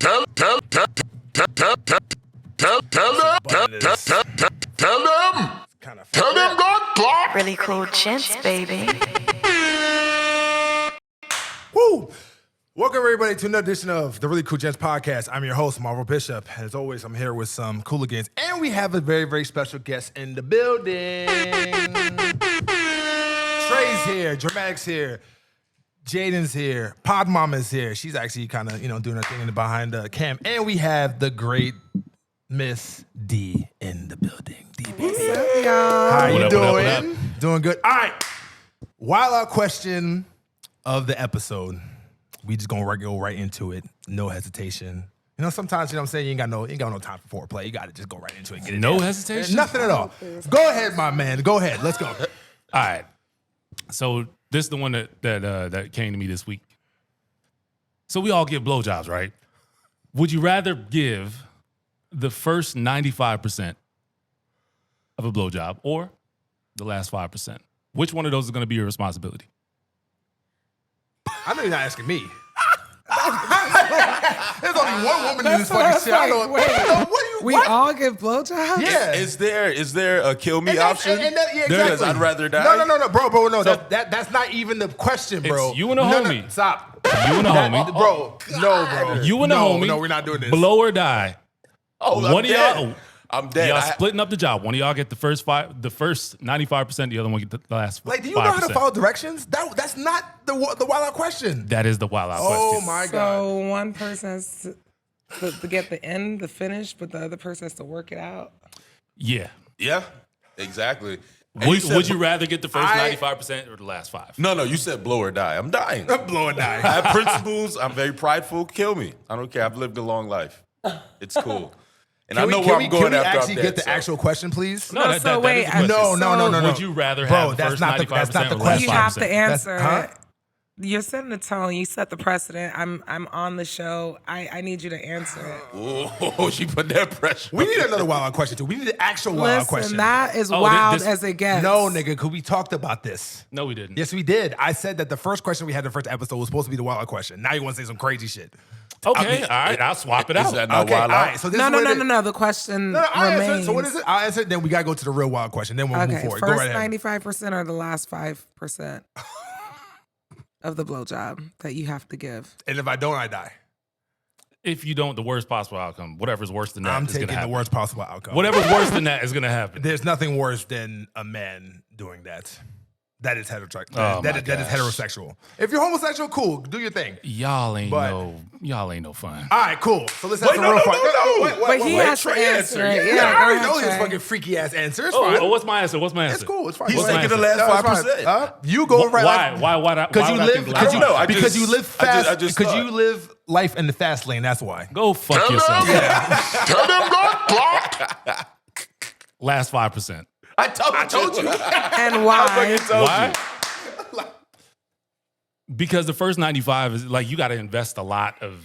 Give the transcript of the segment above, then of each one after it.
Tell them God clock. Really cool gents, baby. Woo! Welcome everybody to another edition of the Really Cool Gents podcast. I'm your host, Marvel Bishop. As always, I'm here with some cooligans, and we have a very, very special guest in the building. Trey's here, Dramatic's here, Jaden's here, Pod Mama's here. She's actually kind of, doing her thing behind the cam. And we have the great Miss D in the building. D, baby. What's up, y'all? How you What doing? up? Doing good. All right. Wild out question of the episode. We just gonna go right into it. No hesitation. Sometimes, you know what I'm saying, you ain't got no time for foreplay. You gotta just go right into it. Get it No in. hesitation? Nothing at all. Go ahead, my man. Go ahead. Let's go. All right. So this is the one that came to me this week. So we all give blowjobs, right? Would you rather give the first 95% of a blowjob or the last 5%? Which one of those is going to be your responsibility? I know you're not asking me. There's only one woman in this fucking shit. I know. We all give blowjobs? Yeah. Is there a kill me option? Yeah, exactly. Because I'd rather die. No, bro. No, that's not even the question, bro. It's you and a homie. No, stop. You and a homie. Bro. No, bro. You and a homie. No, we're not doing this. Blow or die. Oh, One of y'all. I'm dead. Y'all splitting up the job. One of y'all get the first 95%. The other one get the last 5%. Like, do you know how to follow directions? That's not the wild out question. That is the wild out Oh question. my god. So one person has to get the end, the finish, but the other person has to work it out? Yeah. Yeah, exactly. Would you rather get the first 95% or the last 5? No, you said blow or die. I'm dying. Blow or die. I have principles. I'm very prideful. Kill me. I don't care. I've lived a long life. It's cool. And I know where I'm going Can we after actually I'm dead, get the so. actual question, please? No, that is the question. No. Would you rather Bro, have the that's first not the- 95% that's not the or the last question. You have to 5%? answer Huh? it. You're setting the tone. You set the precedent. I'm on the show. I need you to answer it. Oh, she put that pressure. We need another wild out question too. We need the actual wild out Listen, question. that is Oh, wild this- as it gets. No, nigga, because we talked about this. No, we didn't. Yes, we did. I said that the first question we had in the first episode was supposed to be the wild out question. Now you want to say some crazy shit. Okay, all right. I'll swap it Is out. that not Okay, all wild out? right. So this No. is what it is. The question No, I answered. remains. So what is it? I'll answer it. Then we gotta go to the real wild question. Then we'll move Okay, forward. Go first right ahead. 95% or the last 5% of the blowjob that you have to give? And if I don't, I die. If you don't, the worst possible outcome. Whatever's worse than that I'm is going taking to happen. the worst possible outcome. Whatever's worse than that is going to happen. There's nothing worse than a man doing that. That is heterosexual. Oh, that my is gosh. heterosexual. If you're homosexual, cool. Do your thing. Y'all ain't But- no fun. All right, cool. So let's have some real fun. But he has to Trey answer it. answer. Yeah, I go already ahead, know his Trey. fucking freaky ass answer. It's fine. Oh, what's my answer? It's cool. It's fine. He's What's my taking the answer? last No, it's fine. 5%. You go right. Why? Because you live. I don't know. Because you live fast. I just Because thought. you live life in the fast lane. That's why. Go fuck yourself. Tell them God clock. Last 5%. I told you. And why? Why? Because the first 95 is like you got to invest a lot of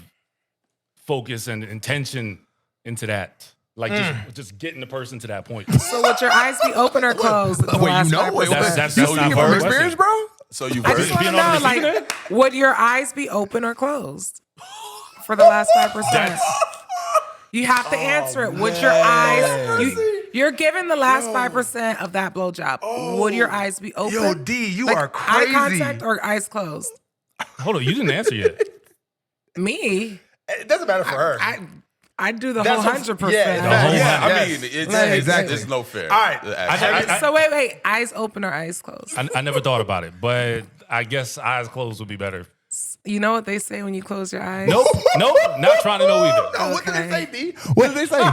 focus and intention into that. Like just getting the person to that point. So would your eyes be open or closed? at the Wait, last you know? 5%? Wait, That's you not speaking for from a experience, question. bro? So you I just heard want to being on know, the receiving like, would your eyes be open or closed for the last 5%? You have to answer it. Would your eyes? You're given the last 5% of that blowjob. Would your eyes be open? Yo, D, you Like, are crazy. Eye contact or eyes closed? Hold on, you didn't answer yet. Me, It doesn't matter for her. I do the That's whole what- 100%. yeah, The whole Yeah, I Yes. mean, it's, Like, exactly. it's no fair. All right. Actually. I- So wait, eyes open or eyes closed? I never thought about it, but I guess eyes closed would be better. You know what they say when you close your eyes? Nope, not trying to know either. No, what did they say, Okay. D? What did they say?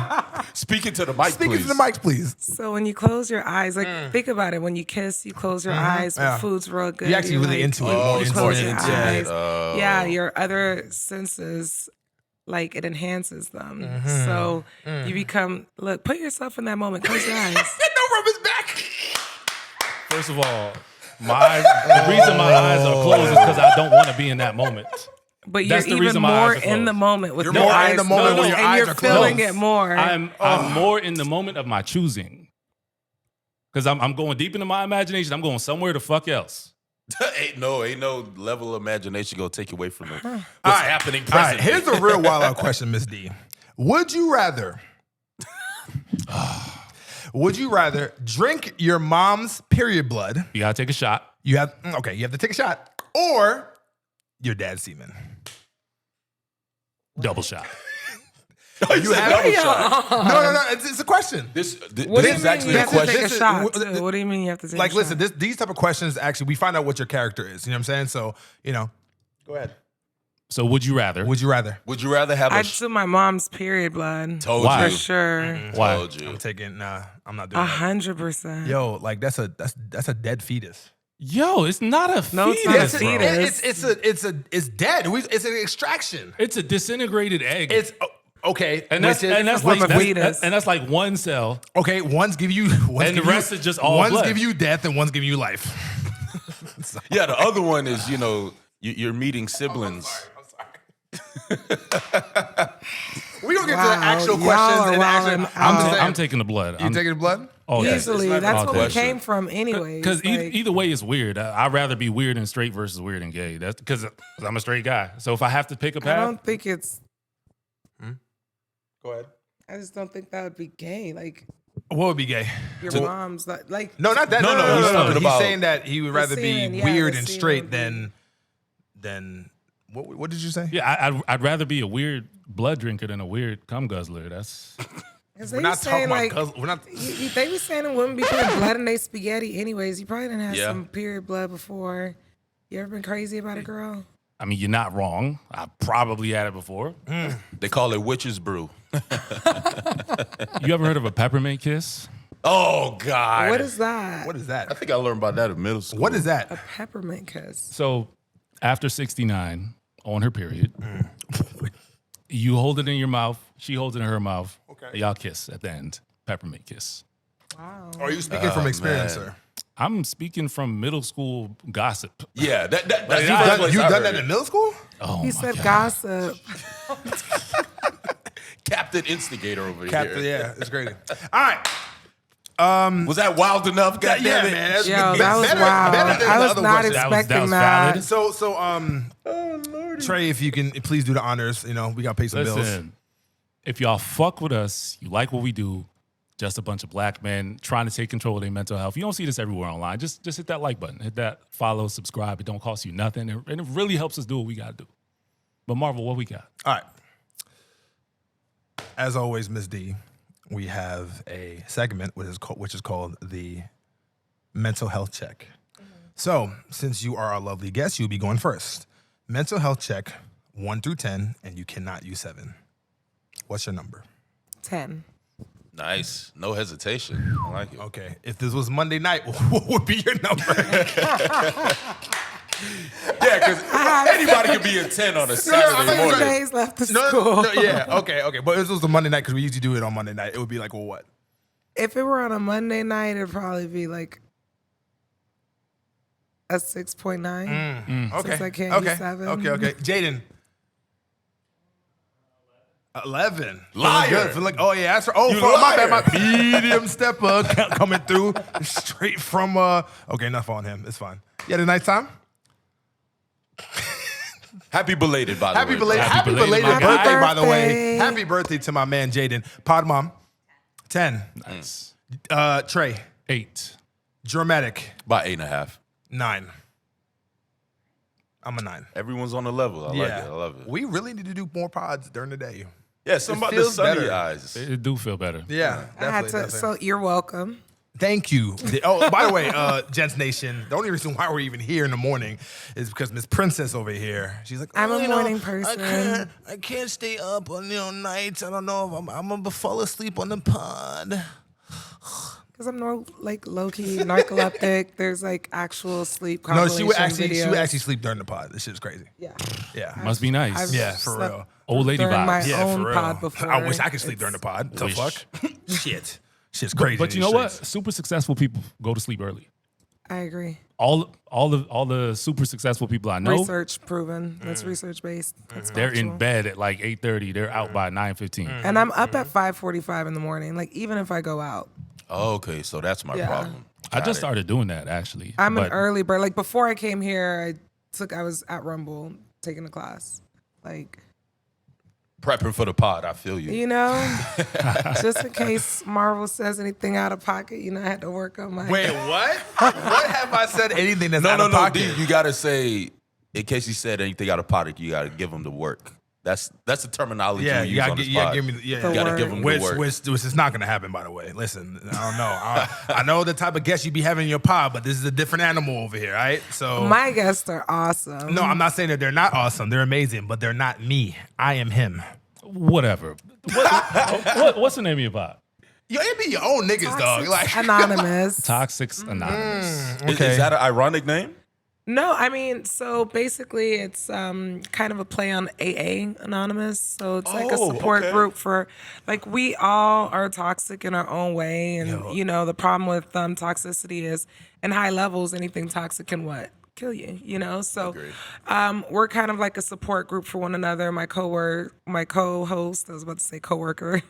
Speaking to the mic, Speaking please. to the mics, please. So when you close your eyes, like think about it. When you kiss, you close your eyes. When Yeah. food's real good. You're actually you're really like, into it. Oh, More it's into more close it. your into eyes. it. Yeah, your other senses, like it enhances them. So you become, look, put yourself in that moment. Close your eyes. No rub his back. First of all, the reason my eyes are closed is because I don't want to be in that moment. But you're That's the even reason my more eyes are in the closed. moment with You're your more eyes in the moment closed, when your and eyes you're are feeling closed. it more. I'm more in the moment of my choosing. Because I'm going deep into my imagination. I'm going somewhere the fuck else. ain't no level of imagination gonna take you away from it. What's right. happening All right, presently. here's a real wild out question, Miss D. Would you rather drink your mom's period blood? You gotta take a shot. You have to take a shot, or your dad's semen. Double shot. You have double shot. No. It's a question. This What do you is mean actually you a have to take question. a shot? Too? What do you mean you have to take Like, a listen, shot? these type of questions actually we find out what your character is. You know what I'm saying? So go ahead. So would you rather? Would you rather? Would you rather have a I'd do my mom's period blood. told Why? For you? sure. Why? Told you. I'm taking. Nah, I'm not doing that. 100%. Yo, like that's a dead fetus. Yo, it's not a No, it's fetus, not a bro. fetus. It's dead. It's an extraction. It's a disintegrated egg. It's okay, and that's from a fetus. like one cell. okay. One's give you, And the rest is just all One's blood. give you death, and one's give you life. Yeah, the other one is you're meeting siblings. We gonna get to the Wow, actual y'all questions. are And wildin' actually, I'm just saying, I'm taking the blood. you taking the blood? all day. Easily. It's not That's even where a we question. came from anyway. Because either way is weird. I'd rather be weird and straight versus weird and gay. That's because I'm a straight guy. So if I have to pick a I path, don't think it's, Go ahead. I just don't think that would be gay. Like, What would be gay? your mom's, like, No, not that. No, No. he's talking He's about saying that he would rather semen, be yeah, weird the and semen straight would be- than what did you say? yeah, I'd rather be a weird blood drinker than a weird cum guzzler. That's because We're they not be saying, talking about. like, We're not. they be saying that women be putting blood in their spaghetti anyways. You probably didn't have Yeah. some period blood before. You ever been crazy about a girl? I mean, you're not wrong. I probably had it before. They call it witch's brew. You ever heard of a peppermint kiss? Oh God. What is that? What is I that? think I learned about that in middle school. What is that? A peppermint kiss. So after 69, on her period, you hold it in your mouth. She holds it in her mouth. Okay. Y'all kiss at the end. Peppermint kiss. Wow. Are you speaking from experience, man. sir? I'm speaking from middle school gossip. Yeah, that's Like, the you've first done- place You've I done heard that in it. middle school? Oh, He my said God. gossip. Captain Instigator over Captain, here. yeah, it's crazy. All right. Was that wild enough? God Yeah, damn it. man. That's Yo, that was better- wild. better than I the was other not question. That was expecting that. valid. Trey, if you can please do the honors. We got to pay some bills. Listen, if y'all fuck with us, you like what we do, just a bunch of black men trying to take control of their mental health. You don't see this everywhere online. Just hit that like button. Hit that follow, subscribe. It don't cost you nothing. And it really helps us do what we got to do. But Marvel, what we got? All right. As always, Miss D, we have a segment which is called the mental health check. So, since you are our lovely guest, you'll be going first. Mental health check 1 through 10, and you cannot use 7. What's your number? 10. Nice. No hesitation. I like it. Okay. If this was Monday night, what would be your number? Yeah, because anybody can be a 10 on a Saturday 2 morning. days left of No, school. yeah, okay. But if this was a Monday night, because we usually do it on Monday night, it would be like, well, what? If it were on a Monday night, it'd probably be like a 6.9. Okay. Since I can't okay. use 7. Okay. Jaden. 11. Liar. Feeling good. Feeling like, oh yeah, that's right. Oh, You my liar. bad. My medium stepper coming through straight from. Okay, enough on him. It's fine. You had a nice time. Happy belated, by the Happy way. belated. Happy Happy belated belated birthday. birthday, by the way. Birthday. Happy birthday to my man Jaden. Pod mom. 10. Nice. Trey. 8. Dramatic. About 8.5. 9. I'm a 9. Everyone's on the level. I like it. I love it. We really need to do more pods during the day. Yeah, something about the feels sunny better. eyes. It do feel better. Yeah, I had to. definitely. So you're welcome. Thank you. Oh, by the way, Gents Nation, the only reason why we're even here in the morning is because Miss Princess over here, she's like, I'm a you know, morning person. I can't stay up on nights. I don't know if I'm gonna fall asleep on the pod. Because I'm low key narcoleptic. There's like actual sleep No, compilation she would actually videos. sleep during the pod. This shit's crazy. Yeah. Yeah. Must be nice. I've Yeah, for slept real. Old lady during my vibes. Yeah, own for real. pod before. I wish I could sleep during the pod. The Wish. fuck? Shit's crazy. But you in know these what? Super successful people go to sleep early. I agree. All the super successful people I know, Research proven. That's research based. That's they're in factual. bed at like 8:30. They're out by 9:15. And I'm up at 5:45 in the morning. Like even if I go out. Oh, okay, so that's my Yeah. problem. I just started doing that actually. I'm an but early bird. Like before I came here, I was at Rumble taking a class. Like, Prepping for the pod, I feel you. you know, just in case Marvel says anything out of pocket, I had to work on my. Wait, what? What have I said? Anything that's out No, of pocket? D, you gotta say, in case he said anything out of pocket, you gotta give him the work. That's the terminology Yeah, we you use gotta, on this you gotta pod. give me. Yeah, The You gotta word. give him the work. which is not gonna happen, by the way. Listen, I don't know. I know the type of guests you be having in your pod, but this is a different animal over here, right? So My guests are awesome. no, I'm not saying that they're not awesome. They're amazing, but they're not me. I am him. whatever. What's the name of your pod? Yo, it be your own niggas, dog. Like, Anonymous. Toxics Anonymous. Is that an ironic name? No, I mean, so basically it's kind of a play on AA Anonymous. So it's like a support group for, like, we all are toxic in our own way. And, the problem with toxicity is in high levels, anything toxic can what? Kill you, So we're kind of like a support group for one another. My co-host, I was about to say coworker,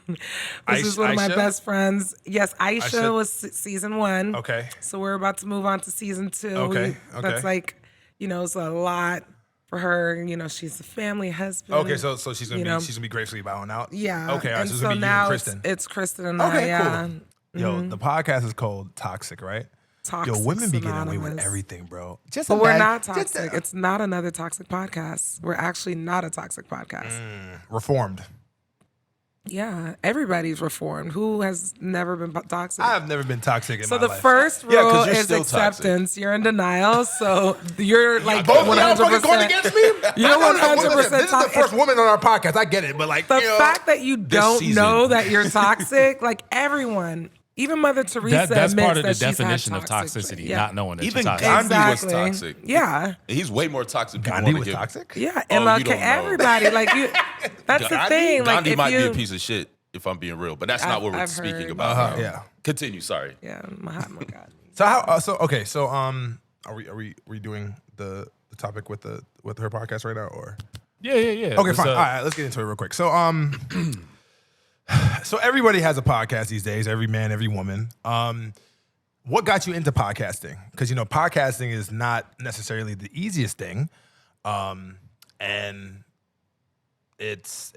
this is one of my Aisha? best friends. Yes, Aisha Aisha? was season 1. Okay. So we're about to move on to season 2. Okay. That's like, it's a lot for her. She's a family husband. Okay, so she's gonna be gracefully bowing out. Yeah. Okay, all right. And So it's so gonna be you now and Kristen. it's Kristen and Okay, I. Yeah. cool. Yo, the podcast is called Toxic, right? Toxic Yo, women be getting away with Anonymous. everything, bro. Just But we're imagine- not just, toxic. It's not another toxic podcast. We're actually not a toxic podcast. reformed. Yeah. Everybody's reformed. Who has never been toxic? I have never been toxic in So my the life. first Yeah, 'cause rule you're is still toxic. acceptance. You're in denial, so you're like Both of y'all fucking 100%. going against me? You're I know that 100% This is the toxic. first woman on our podcast. I get it, but like The fact that you don't season. know that you're toxic, like everyone, even Mother Teresa That's admits part of the that she's had definition of toxic toxicity, traits. Yeah. not knowing that Even you're toxic. Gandhi was Exactly. toxic. Yeah. He's way more toxic than Gandhi was toxic. Yeah, Oh, and you like don't know. everybody, like you. That's the thing. Like Gandhi if might you, be a piece of shit if I'm being real, but that's not what we're I've speaking heard. about. Yeah. Continue. Sorry. yeah, Mahatma Gandhi. So how? So are we doing the topic with her podcast right now, or? Yeah. Okay, fine. All right, let's get into it real quick. So so everybody has a podcast these days. Every man, every woman. What got you into podcasting? Because podcasting is not necessarily the easiest thing, and it's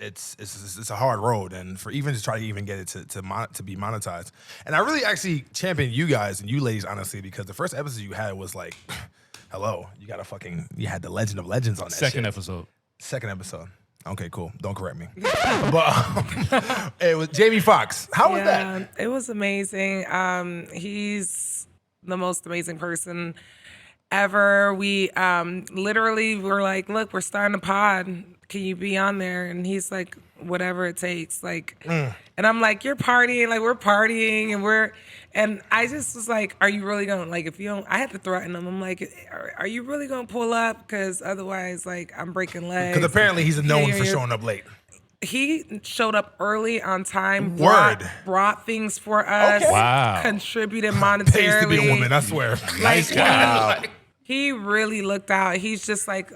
a hard road, and for even to try to even get it to be monetized. And I really actually champion you guys and you ladies, honestly, because the first episode you had was like, hello, you had the Legend of Legends on that Second shit. episode. Second episode. Okay, cool. Don't correct me. But it was Jamie Foxx. How was that? It was amazing. He's the most amazing person ever. We literally were like, look, we're starting a pod. Can you be on there? And he's like, whatever it takes. Like, and I'm like, you're partying, like we're partying, and I just was like, are you really gonna, like, if you don't, I had to threaten him. I'm like, are you really gonna pull up? Because otherwise, like, I'm breaking legs. Because apparently he's known Yeah, for yeah. showing up late. He showed up early on time. Word. Brought things for us. Okay. Wow. Contributed Pays monetarily. to be a woman, I swear. Like, he really looked out. He's just like,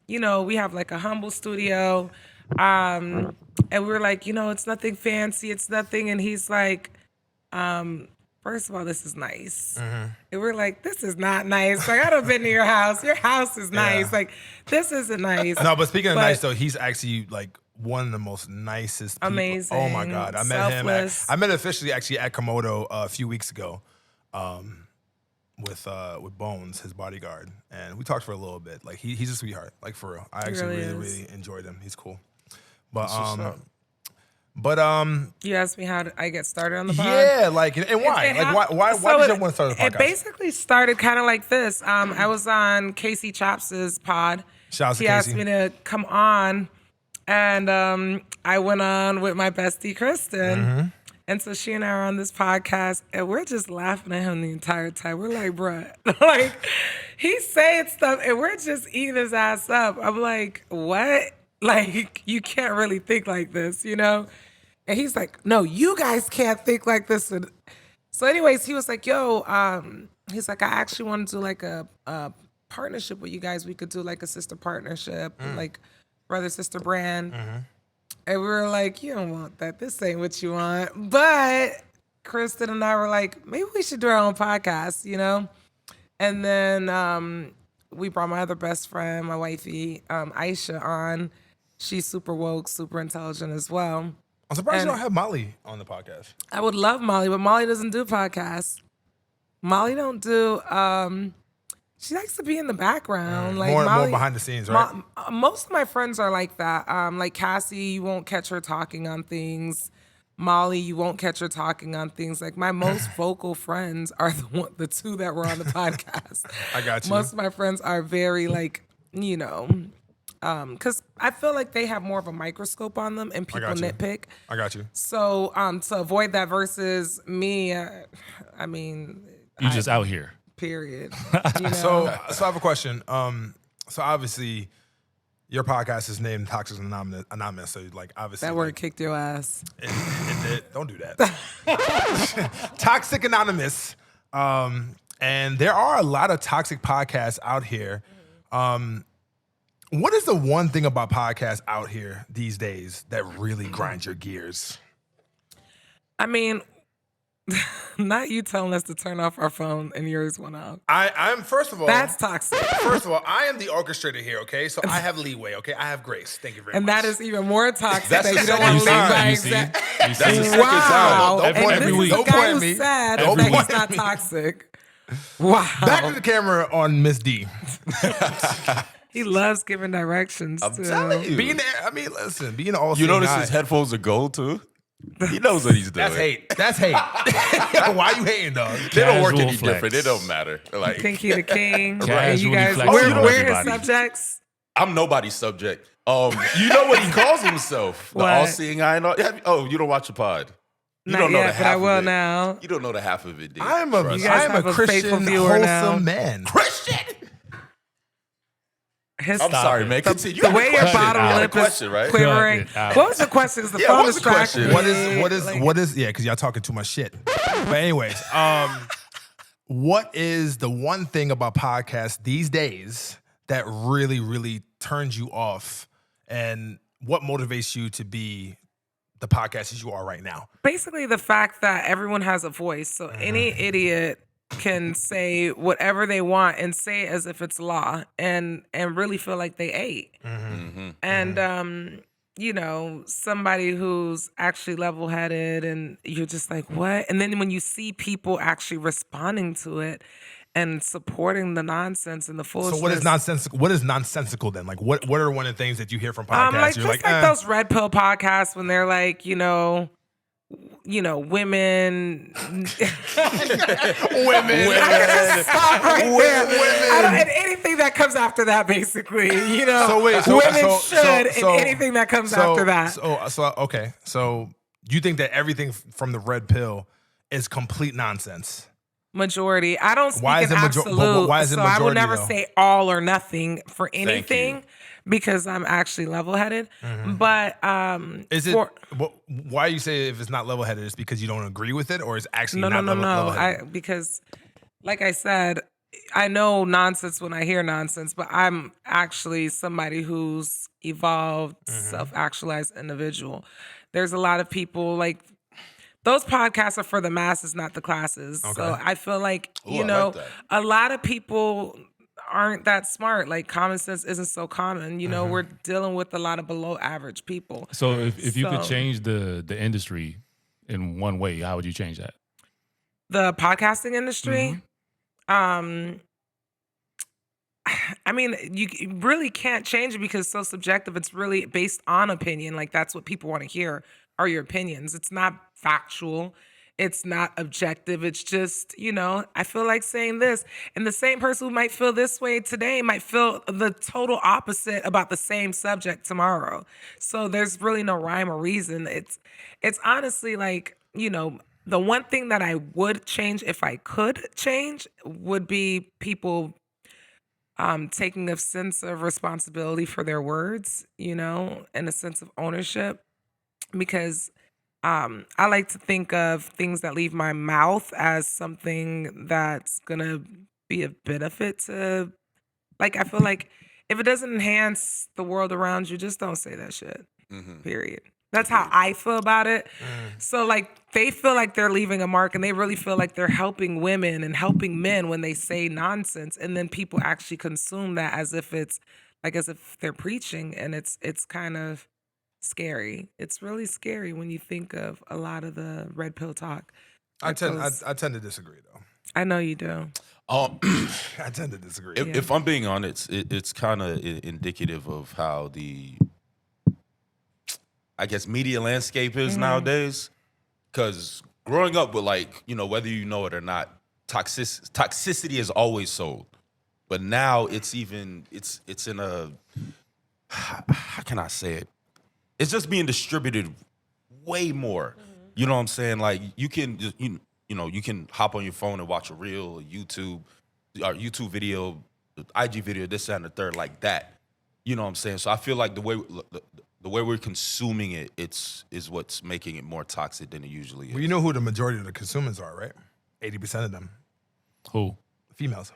we have like a humble studio. And we were like, it's nothing fancy. It's nothing. And he's like, first of all, this is nice. And we're like, this is not nice. Like, I done been to your house. Your house is nice. Yeah. Like, this isn't nice. No, but speaking of But- nice though, he's actually like one of the most nicest people. Amazing. Oh my God. I met Selfless. him. I met officially actually at Komodo a few weeks ago. With Bones, his bodyguard, and we talked for a little bit. Like he's a sweetheart, like for real. I actually really really, is. really enjoyed him. He's cool. But You asked me how I get started on the pod. yeah, like and why? It Like why so did you it- want to start a podcast? It basically started kind of like this. I was on Casey Chops's pod. Shouts to He asked Casey. me to come on, and I went on with my bestie Kristen. Mm-hmm. And so she and I are on this podcast, and we're just laughing at him the entire time. We're like, bruh, like, he's saying stuff, and we're just eating his ass up. I'm like, what? Like, you can't really think like this, And he's like, no, you guys can't think like this. And so anyways, he was like, yo, he's like, I actually want to do like a partnership with you guys. We could do like a sister partnership, like brother-sister brand. And we were like, you don't want that. This ain't what you want. But Kristen and I were like, maybe we should do our own podcast, you know? And then we brought my other best friend, my wifey, Aisha, on. She's super woke, super intelligent as well. I'm surprised you don't have Molly on the podcast. I would love Molly, but Molly doesn't do podcasts. Molly don't do. She likes to be in the background, like more Molly, behind the scenes, right? Most of my friends are like that. Like Cassie, you won't catch her talking on things. Molly, you won't catch her talking on things. Like my most vocal friends are the two that were on the podcast. I got you. Most of my friends are very like, you know, because I feel like they have more of a microscope on them and people nitpick. I got you. So to avoid that versus me, I mean, You just out here. period. You know? So I have a question. So obviously, your podcast is named Toxic Anonymous. So like obviously that word kicked your ass. it did. Don't do that. Toxic Anonymous. And there are a lot of toxic podcasts out here. What is the one thing about podcasts out here these days that really grinds your gears? I mean, not you telling us to turn off our phone and yours went out. I'm first of all, That's toxic. First of all, I am the orchestrator here, okay? So I have leeway, okay? I have grace. Thank you very much. And that is even more toxic That's that the you don't second want to lead time. by You see? example. You see? That's the second Wow. time. Don't point And at this me. is the Don't guy point who at me. said Don't that point he's at not me. toxic. Wow. Back to the camera on Miss D. He loves giving directions I'm too. telling you. Being there, I mean, listen, being all You notice his headphones are gold too? He knows what he's doing. That's hate. That's hate. Why you hating, dog? They don't work Casual any flex. different. It don't matter. Like Think he the king. And Casually you guys, flexing we're on his everybody. subjects. I'm nobody's subject. You know what he calls himself? The What? all-seeing eye. And all, oh, you don't watch the pod. You Not don't know yet, the but half I of will it. now. You don't know the half of it, dude. I'm Trust me. guys a have a Christian, faithful viewer now. wholesome man. Christian. His I'm sorry, man. Continue. the way your question. bottom You had a lip question, is right? quivering. Cut it out. What was the question? Is the Yeah, phone what was the distracting? question? What is yeah, because y'all talking too much shit. But anyways, what is the one thing about podcasts these days that really, really turns you off, and what motivates you to be the podcast as you are right now? Basically, the fact that everyone has a voice, so any idiot can say whatever they want and say it as if it's law, and really feel like they ate. And you know, somebody who's actually level-headed, and you're just like, what? And then when you see people actually responding to it and supporting the nonsense and the foolishness. So what is nonsensical? What is nonsensical then? Like what are one of the things that you hear from podcasts? Like You're just like, like those red pill podcasts when they're like, you know, women. Stop right there. I don't, and anything that comes after that, basically, you know, So wait, women should, and anything that comes after that. So okay. So you think that everything from the red pill is complete nonsense? Majority. I don't speak Why is in it absolute, why is it so I will majority, never though? say all or nothing for you. anything because I'm actually level-headed. But Is it? Why you say if it's not level headed? Is because you don't agree with it, or is actually no. level-headed? Because, like I said, I know nonsense when I hear nonsense, but I'm actually somebody who's evolved, self-actualized individual. There's a lot of people like those podcasts are for the masses, not the classes. So I feel like Ooh, I like that. a lot of people aren't that smart. Like common sense isn't so common. You know, we're dealing with a lot of below average people. So if you could So- change the industry in one way, how would you change that? The podcasting industry, I mean, you really can't change it because it's so subjective. It's really based on opinion. Like that's what people want to hear are your opinions. It's not factual. It's not objective. It's just, you know, I feel like saying this. And the same person who might feel this way today might feel the total opposite about the same subject tomorrow. So there's really no rhyme or reason. It's honestly like, you know, the one thing that I would change if I could change would be people taking a sense of responsibility for their words, you know, and a sense of ownership. Because I like to think of things that leave my mouth as something that's gonna be of benefit to, like, I feel like if it doesn't enhance the world around you, just don't say that shit. Period. That's how I feel about it. So like they feel like they're leaving a mark and they really feel like they're helping women and helping men when they say nonsense. And then people actually consume that as if they're preaching, and it's kind of scary. It's really scary when you think of a lot of the red pill talk. I tend to disagree though. I know you do. I tend to disagree. If I'm being honest, it's kind of indicative of how the, I guess, media landscape is nowadays. Because growing up with, like, you know, whether you know it or not, toxicity is always sold. But now it's in a, how can I say it? It's just being distributed way more. You know what I'm saying? Like, you can just, you know, you can hop on your phone and watch a reel, YouTube video, IG video, this, that, and the third, like that. You know what I'm saying? So I feel like the way we're consuming it, is what's making it more toxic than it usually is. Well, you know who the majority of the consumers are, right? 80% of them. Who? Females.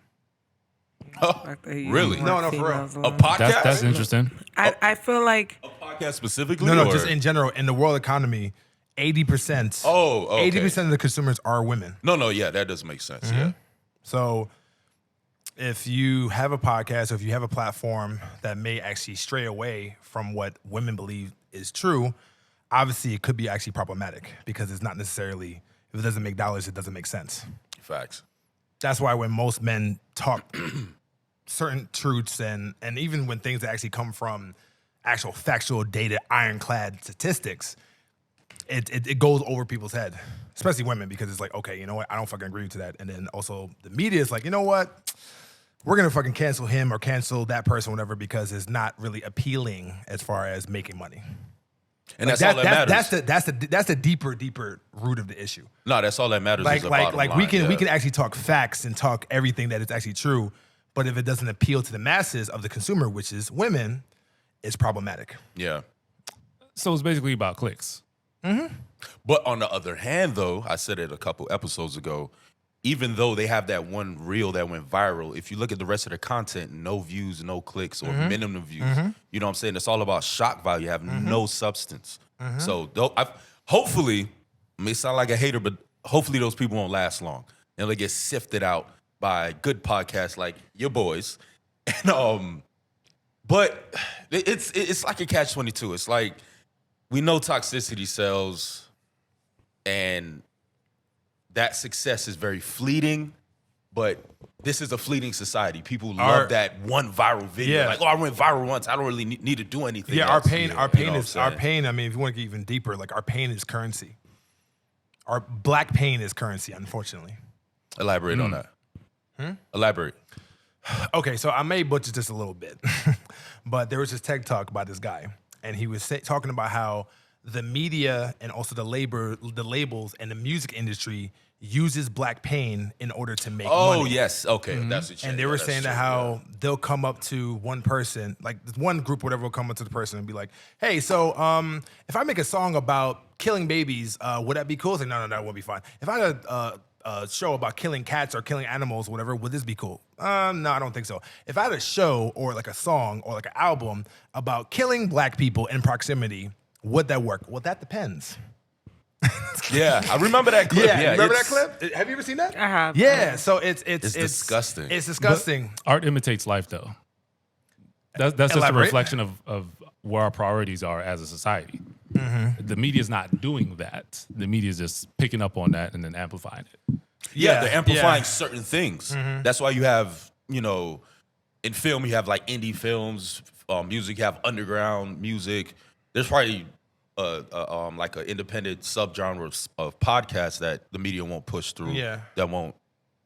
Oh, really? No, for real. A podcast? That's interesting. I feel like A podcast specifically? No, or? just in general, in the world economy, 80%. Oh, okay. 80% of the consumers are women. No, yeah, that does make sense. Yeah. So if you have a podcast or if you have a platform that may actually stray away from what women believe is true, obviously it could be actually problematic because it's not necessarily, if it doesn't make dollars, it doesn't make sense. Facts. That's why when most men talk certain truths and even when things that actually come from actual factual data, ironclad statistics, it goes over people's head, especially women, because it's like, okay, you know what? I don't fucking agree to that. And then also the media is like, you know what? We're going to fucking cancel him or cancel that person, whatever, because it's not really appealing as far as making money. And that's all that matters. That's the deeper root of the issue. No, that's all that matters. Like is the bottom line, we can actually talk facts and talk everything that is actually true, but if it doesn't appeal to the masses of the consumer, which is women, it's problematic. Yeah. So it's basically about clicks. But on the other hand, though, I said it a couple episodes ago, even though they have that one reel that went viral, if you look at the rest of the content, no views, no clicks, or minimum views, you know what I'm saying? It's all about shock value, have no substance. So hopefully, I may sound like a hater, but hopefully those people won't last long. And they get sifted out by good podcasts like your boys. And but it's like a catch-22. It's like, we know toxicity sells, and that success is very fleeting, but this is a fleeting society. People love that one viral video. Yeah. Like, oh, I went viral once. I don't really need to do anything. Yeah, else. our pain. I mean, if you want to get even deeper, like our pain is currency. Our black pain is currency, unfortunately. Elaborate on that. Elaborate. Okay, so I may butcher this a little bit, but there was this TED Talk by this guy, and he was talking about how the media and also the labels and the music industry uses black pain in order to make money. Oh, yes. Okay. That's what you And they were saying that how they'll come up to one person, like this one group, whatever, will come up to the person and be like, hey, so if I make a song about killing babies, would that be cool? It's like, no, that won't be fine. If I had a show about killing cats or killing animals, whatever, would this be cool? No, I don't think so. If I had a show or like a song or like an album about killing black people in proximity, would that work? Well, that depends. Yeah, I remember that clip. Yeah, remember that clip? Have you ever seen that? I have. Yeah, so it's disgusting. It's disgusting. But art imitates life, though. That's just a Elaborate. reflection of where our priorities are as a society. The media's not doing that. The media's just picking up on that and then amplifying it. Yeah, they're amplifying certain things. That's why you have, you know, in film, you have like indie films, music, you have underground music. There's probably like an independent subgenre of podcasts that the media won't push through. Yeah. That won't,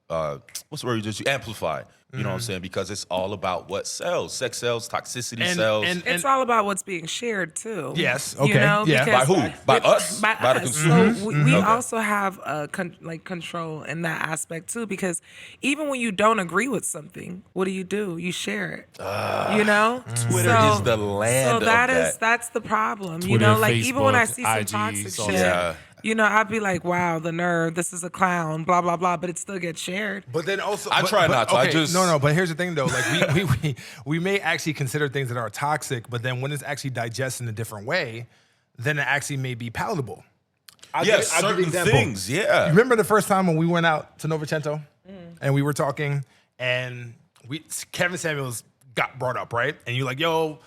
what's the word you amplify. You know what I'm saying? Because it's all about what sells. Sex sells, toxicity sells. And It's all about what's being shared too. Yes, You okay, know, yeah. By because who? By us? By By the us. consumer? So we also have control in that aspect too, because even when you don't agree with something, what do? You share it. You know, Twitter is the land So of that's that. the problem. you Twitter, know, like even when I Facebook, see some IG, toxic social shit. media. You know, I'd be like, wow, the nerve, this is a clown, blah, blah, blah, but it still gets shared. But then also, I try not to. I Okay, just- no. But here's the thing, though. Like we may actually consider things that are toxic, but then when it's actually digested in a different way, then it actually may be palatable. I'll Yeah, give you an certain example. things. Yeah. You remember the first time when we went out to Novecento and we were talking and Kevin Samuels got brought up, right? And you're like, yo,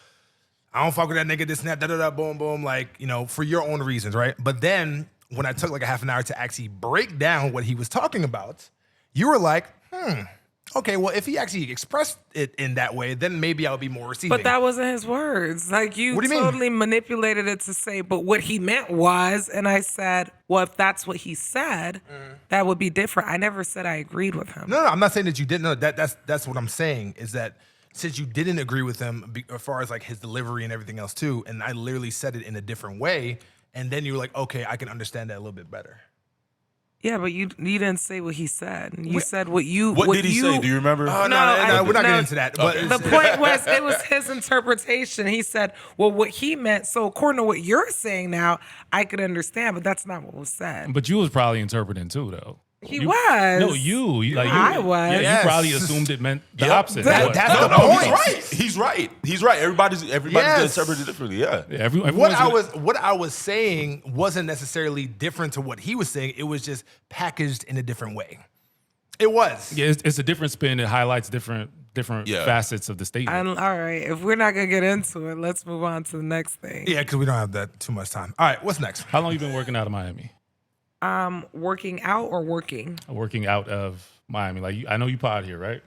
I don't fuck with that nigga, this and that, da-da-da, boom, boom, like, you know, for your own reasons, right? But then when I took like a half an hour to actually break down what he was talking about, you were like, okay, well, if he actually expressed it in that way, then maybe I'll be more receiving. But that wasn't his words. Like, you What do you mean? totally manipulated it to say, but what he meant was, and I said, well, if that's what he said, that would be different. I never said I agreed with him. No, I'm not saying that you didn't. No, that's what I'm saying is that since you didn't agree with him as far as like his delivery and everything else too, and I literally said it in a different way, and then you were like, okay, I can understand that a little bit better. Yeah, but you didn't say what he said. You said what you. What did he say? Do you remember? No, we're not getting into that. But The point was, it was his interpretation. He said, well, what he meant, so according to what you're saying now, I could understand, but that's not what was said. But you was probably interpreting too, though. He You- was. No, you. I was. Yeah, Yes. you probably assumed it meant the Yep. opposite. That- What? that's No, the no, point. he's right. He's right. Everybody's gonna Yes. interpret it differently. Yeah. Yeah, what everyone's I was saying wasn't necessarily different to what he was saying. It was just packaged in a different way. It was. Yeah, it's a different spin. It highlights different Yeah. facets of the statement. All right, if we're not gonna get into it, let's move on to the next thing. Yeah, because we don't have that too much time. All right, what's next? How long you been working out of Miami? Working out or working? Working out of Miami. Like I know you pod here, right?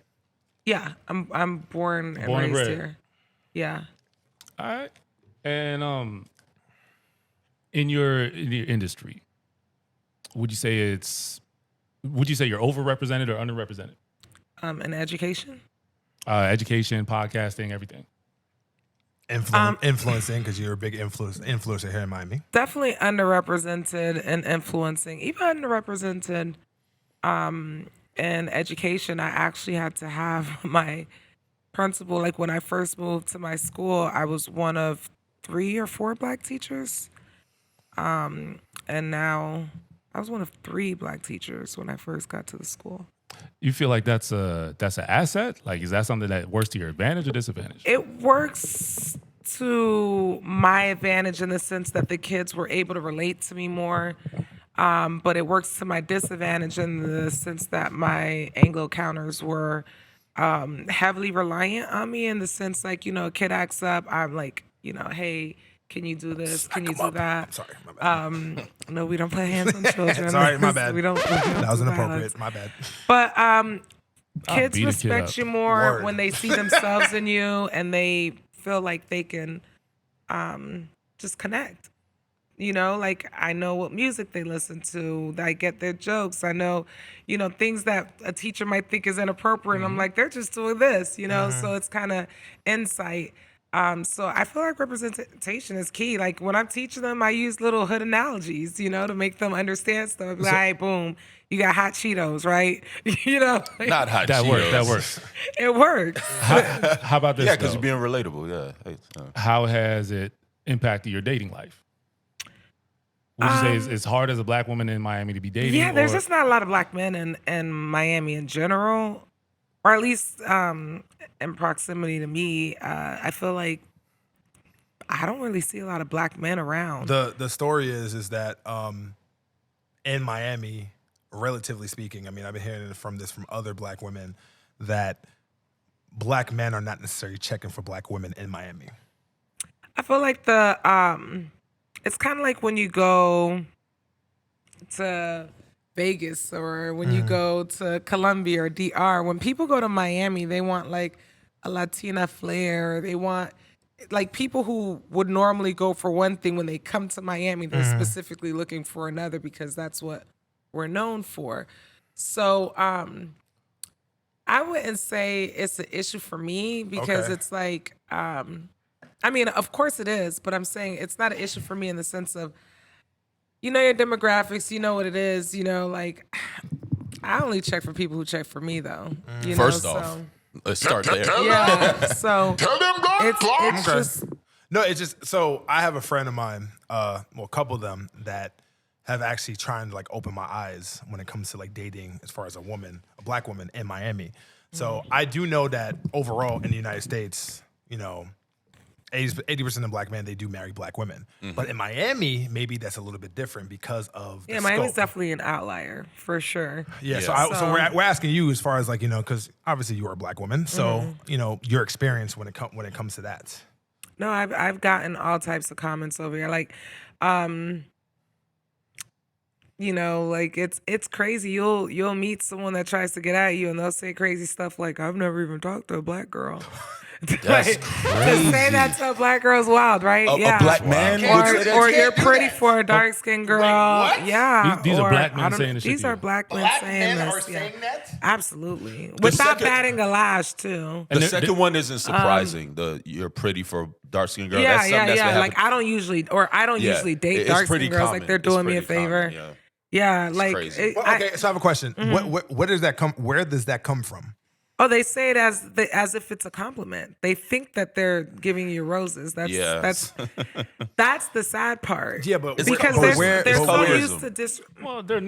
Yeah, I'm born and Born and raised bred. here. Yeah. All right. And in your industry, would you say you're overrepresented or underrepresented? In education? Education, podcasting, everything. Influencing, because you're a big influencer here in Miami. Definitely underrepresented and influencing. Even underrepresented in education, I actually had to have my principal, like when I first moved to my school, I was one of 3 or 4 black teachers. And now I was one of 3 black teachers when I first got to the school. You feel like that's an asset? Like, is that something that works to your advantage or disadvantage? It works to my advantage in the sense that the kids were able to relate to me more. But it works to my disadvantage in the sense that my Anglo counters were heavily reliant on me in the sense, like, you know, a kid acts up, I'm like, you know, hey, can you do this? Can you do that? I'm sorry, my bad. No, we don't play hands on children. Sorry, my bad. We don't. That was do inappropriate. violence. My bad. But kids beat a kid respect up. you more Word. when they see themselves in you and they feel like they can just connect. You know, like I know what music they listen to. I get their jokes. I know, you know, things that a teacher might think is inappropriate. And I'm like, they're just doing this, you know? So it's kind of insight. So I feel like representation is key. Like when I'm teaching them, I use little hood analogies, you know, to make them understand stuff. Like, all right, boom, you got hot Cheetos, right? You know, Not hot That works. Cheetos. That works. it works. How about this? Yeah, because though? you're being relatable. Yeah. Hey, How has it impacted your dating life? Would you say it's hard as a black woman in Miami to be dating? Yeah, there's or- just not a lot of black men in Miami in general, or at least in proximity to me. I feel like I don't really see a lot of black men around. The story is that in Miami, relatively speaking, I mean, I've been hearing from other black women that black men are not necessarily checking for black women in Miami. I feel like it's kind of like when you go to Vegas or when you go to Colombia or DR. When people go to Miami, they want like a Latina flair. They want like people who would normally go for one thing when they come to Miami, they're specifically looking for another because that's what we're known for. So I wouldn't say it's an issue for me because Okay. it's like I mean, of course it is, but I'm saying it's not an issue for me in the sense of, you know, your demographics, you know what it is, you know, like, I only check for people who check for me, though. You First know, off, let's start there. yeah, so Tell them God it's block. just, No, it's just so I have a friend of mine, well, a couple of them that have actually trying to like open my eyes when it comes to like dating as far as a black woman in Miami. So I do know that overall in the United States, you know, 80% of black men, they do marry black women. But in Miami, maybe that's a little bit different because of the Miami's scope. definitely an outlier for sure. Yeah, so So- we're asking you as far as like, because obviously you are a black woman, so your experience when it comes to that. No, I've gotten all types of comments over here. Like, like it's crazy. You'll meet someone that tries to get at you, and they'll say crazy stuff like, "I've never even talked to a black girl." That's To crazy. say that to a black girl is wild, right? A black man would say that? Or You you're can't do pretty that. for a dark skinned girl. what? Yeah. These are or black men I don't- saying this shit These to are you. black men Black saying men this. are yeah. saying that? Absolutely. Without second- batting a lash too. The second one isn't surprising. You're pretty for dark skinned girl. That's something that's been Like happening. I don't usually date it's dark pretty skinned girls. common. Like they're It's doing me a pretty common, favor. yeah. Yeah, like crazy. Well, okay, so I have a question. Where does that come? Where does that come from? they say it as if it's a compliment. They think that they're giving you roses. Yes. That's the sad part. Yeah, but because but they're but so colorism. used to Well, they're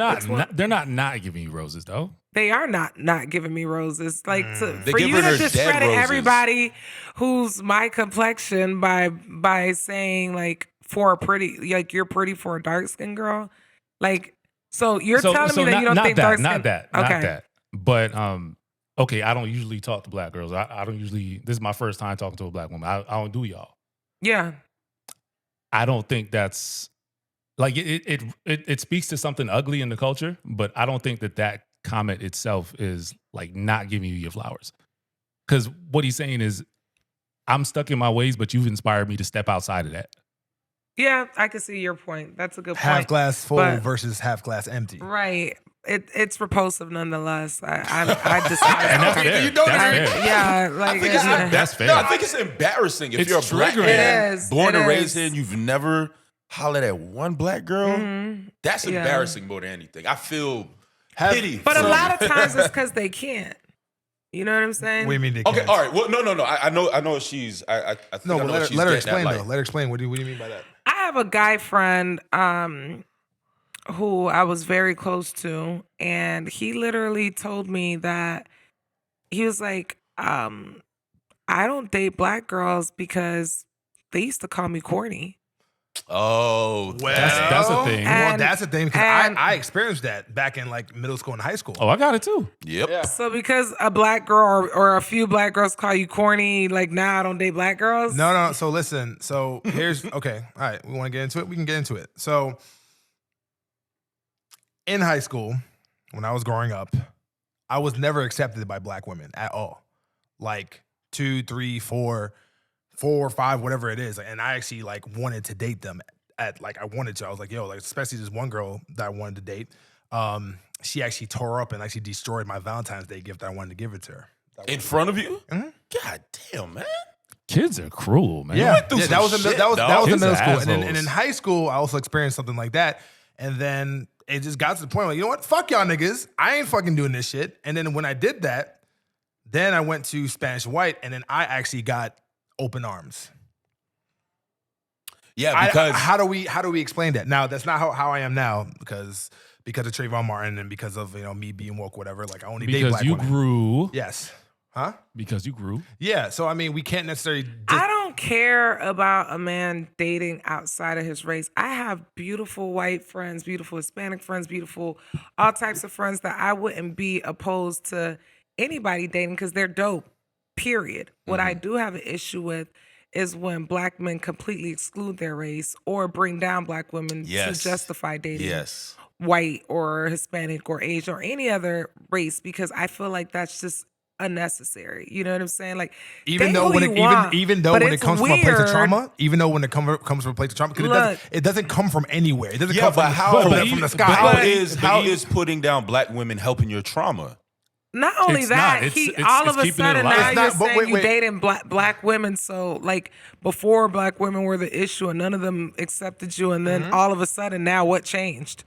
not giving you roses though. They are not giving me roses. Like They're for you giving to her dead discredit roses. everybody who's my complexion by saying like for a pretty, like you're pretty for a dark skinned girl, like so you're telling me that you don't think dark skin. Not that. But okay, I don't usually talk to black girls. I don't usually. This is my first time talking to a black woman. I don't do y'all. Yeah. I don't think that's like it speaks to something ugly in the culture, but I don't think that comment itself is like not giving you your flowers. Because what he's saying is, I'm stuck in my ways, but you've inspired me to step outside of that. Yeah, I can see your point. That's a good point. Half glass full But- versus half glass empty. Right. It's repulsive nonetheless. I despise And that's it. fair. You don't That's agree? fair. Yeah, like That's fair. No, I think it's embarrassing if It's you're a black triggering. man It is. born It and raised is. here and you've never hollered at one black girl. That's Yeah. embarrassing more than anything. I feel Have- pity. But a for lot you. of times it's because they can't. You know what I'm saying? What do you mean they Okay, can't? all right. Well, no. I know what she's. I think No, I but know let what her, she's let her getting at, explain like- though. Let her explain. What do you mean by that? I have a guy friend who I was very close to, and he literally told me that he was like, I don't date black girls because they used to call me corny. Oh, That's a thing. Well, And- that's the thing because and- I experienced that back in like middle school and high school. Oh, I got it too. Yep. So because a black girl or a few black girls call you corny, like now I don't date black girls? No. So listen. So here's okay. All right. We want to get into it. We can get into it. So in high school, when I was growing up, I was never accepted by black women at all. Like 2, 3, 4, 4 or 5, whatever it is. And I actually like wanted to date them at like I wanted to. I was like, yo, like especially this one girl that I wanted to date. She actually tore up and actually destroyed my Valentine's Day gift that I wanted to give it to her. In front of you? God damn, man. Kids are cruel, man. Yeah, through that some was in, shit, that was dog. in Kids middle are school, and then assholes. in high school, I also experienced something like that. And then it just got to the point like, you know what? Fuck y'all niggas. I ain't fucking doing this shit. And then when I did that, then I went to Spanish White, and then I actually got open arms. Yeah, because how do we explain that? Now that's not how I am now because of Trayvon Martin and because of me being woke, whatever. Like I only date Because black you women. grew. Yes. Huh? Because you grew. Yeah. So I mean, we can't necessarily. I don't care about a man dating outside of his race. I have beautiful white friends, beautiful Hispanic friends, beautiful all types of friends that I wouldn't be opposed to anybody dating because they're dope, period. What I do have an issue with is when black men completely exclude their race or bring down black women Yes. to justify dating yes. white or Hispanic or Asian or any other race because I feel like that's just unnecessary. You know what I'm saying? Like Even date though who when you it want, even though but when it it's comes from a place of weird. trauma, even though when it comes from a place of trauma, because Look. it doesn't come from anywhere. It doesn't Yeah, come but from, how from, but the, you- from the but sky. How is putting down black women helping your trauma? Not only It's that, not. It's- he it's- all it's of a keeping it sudden alive. now It's you're not- but saying wait, you wait. dating black women. So like before black women were the issue and none of them accepted you, and then all of a sudden now what changed?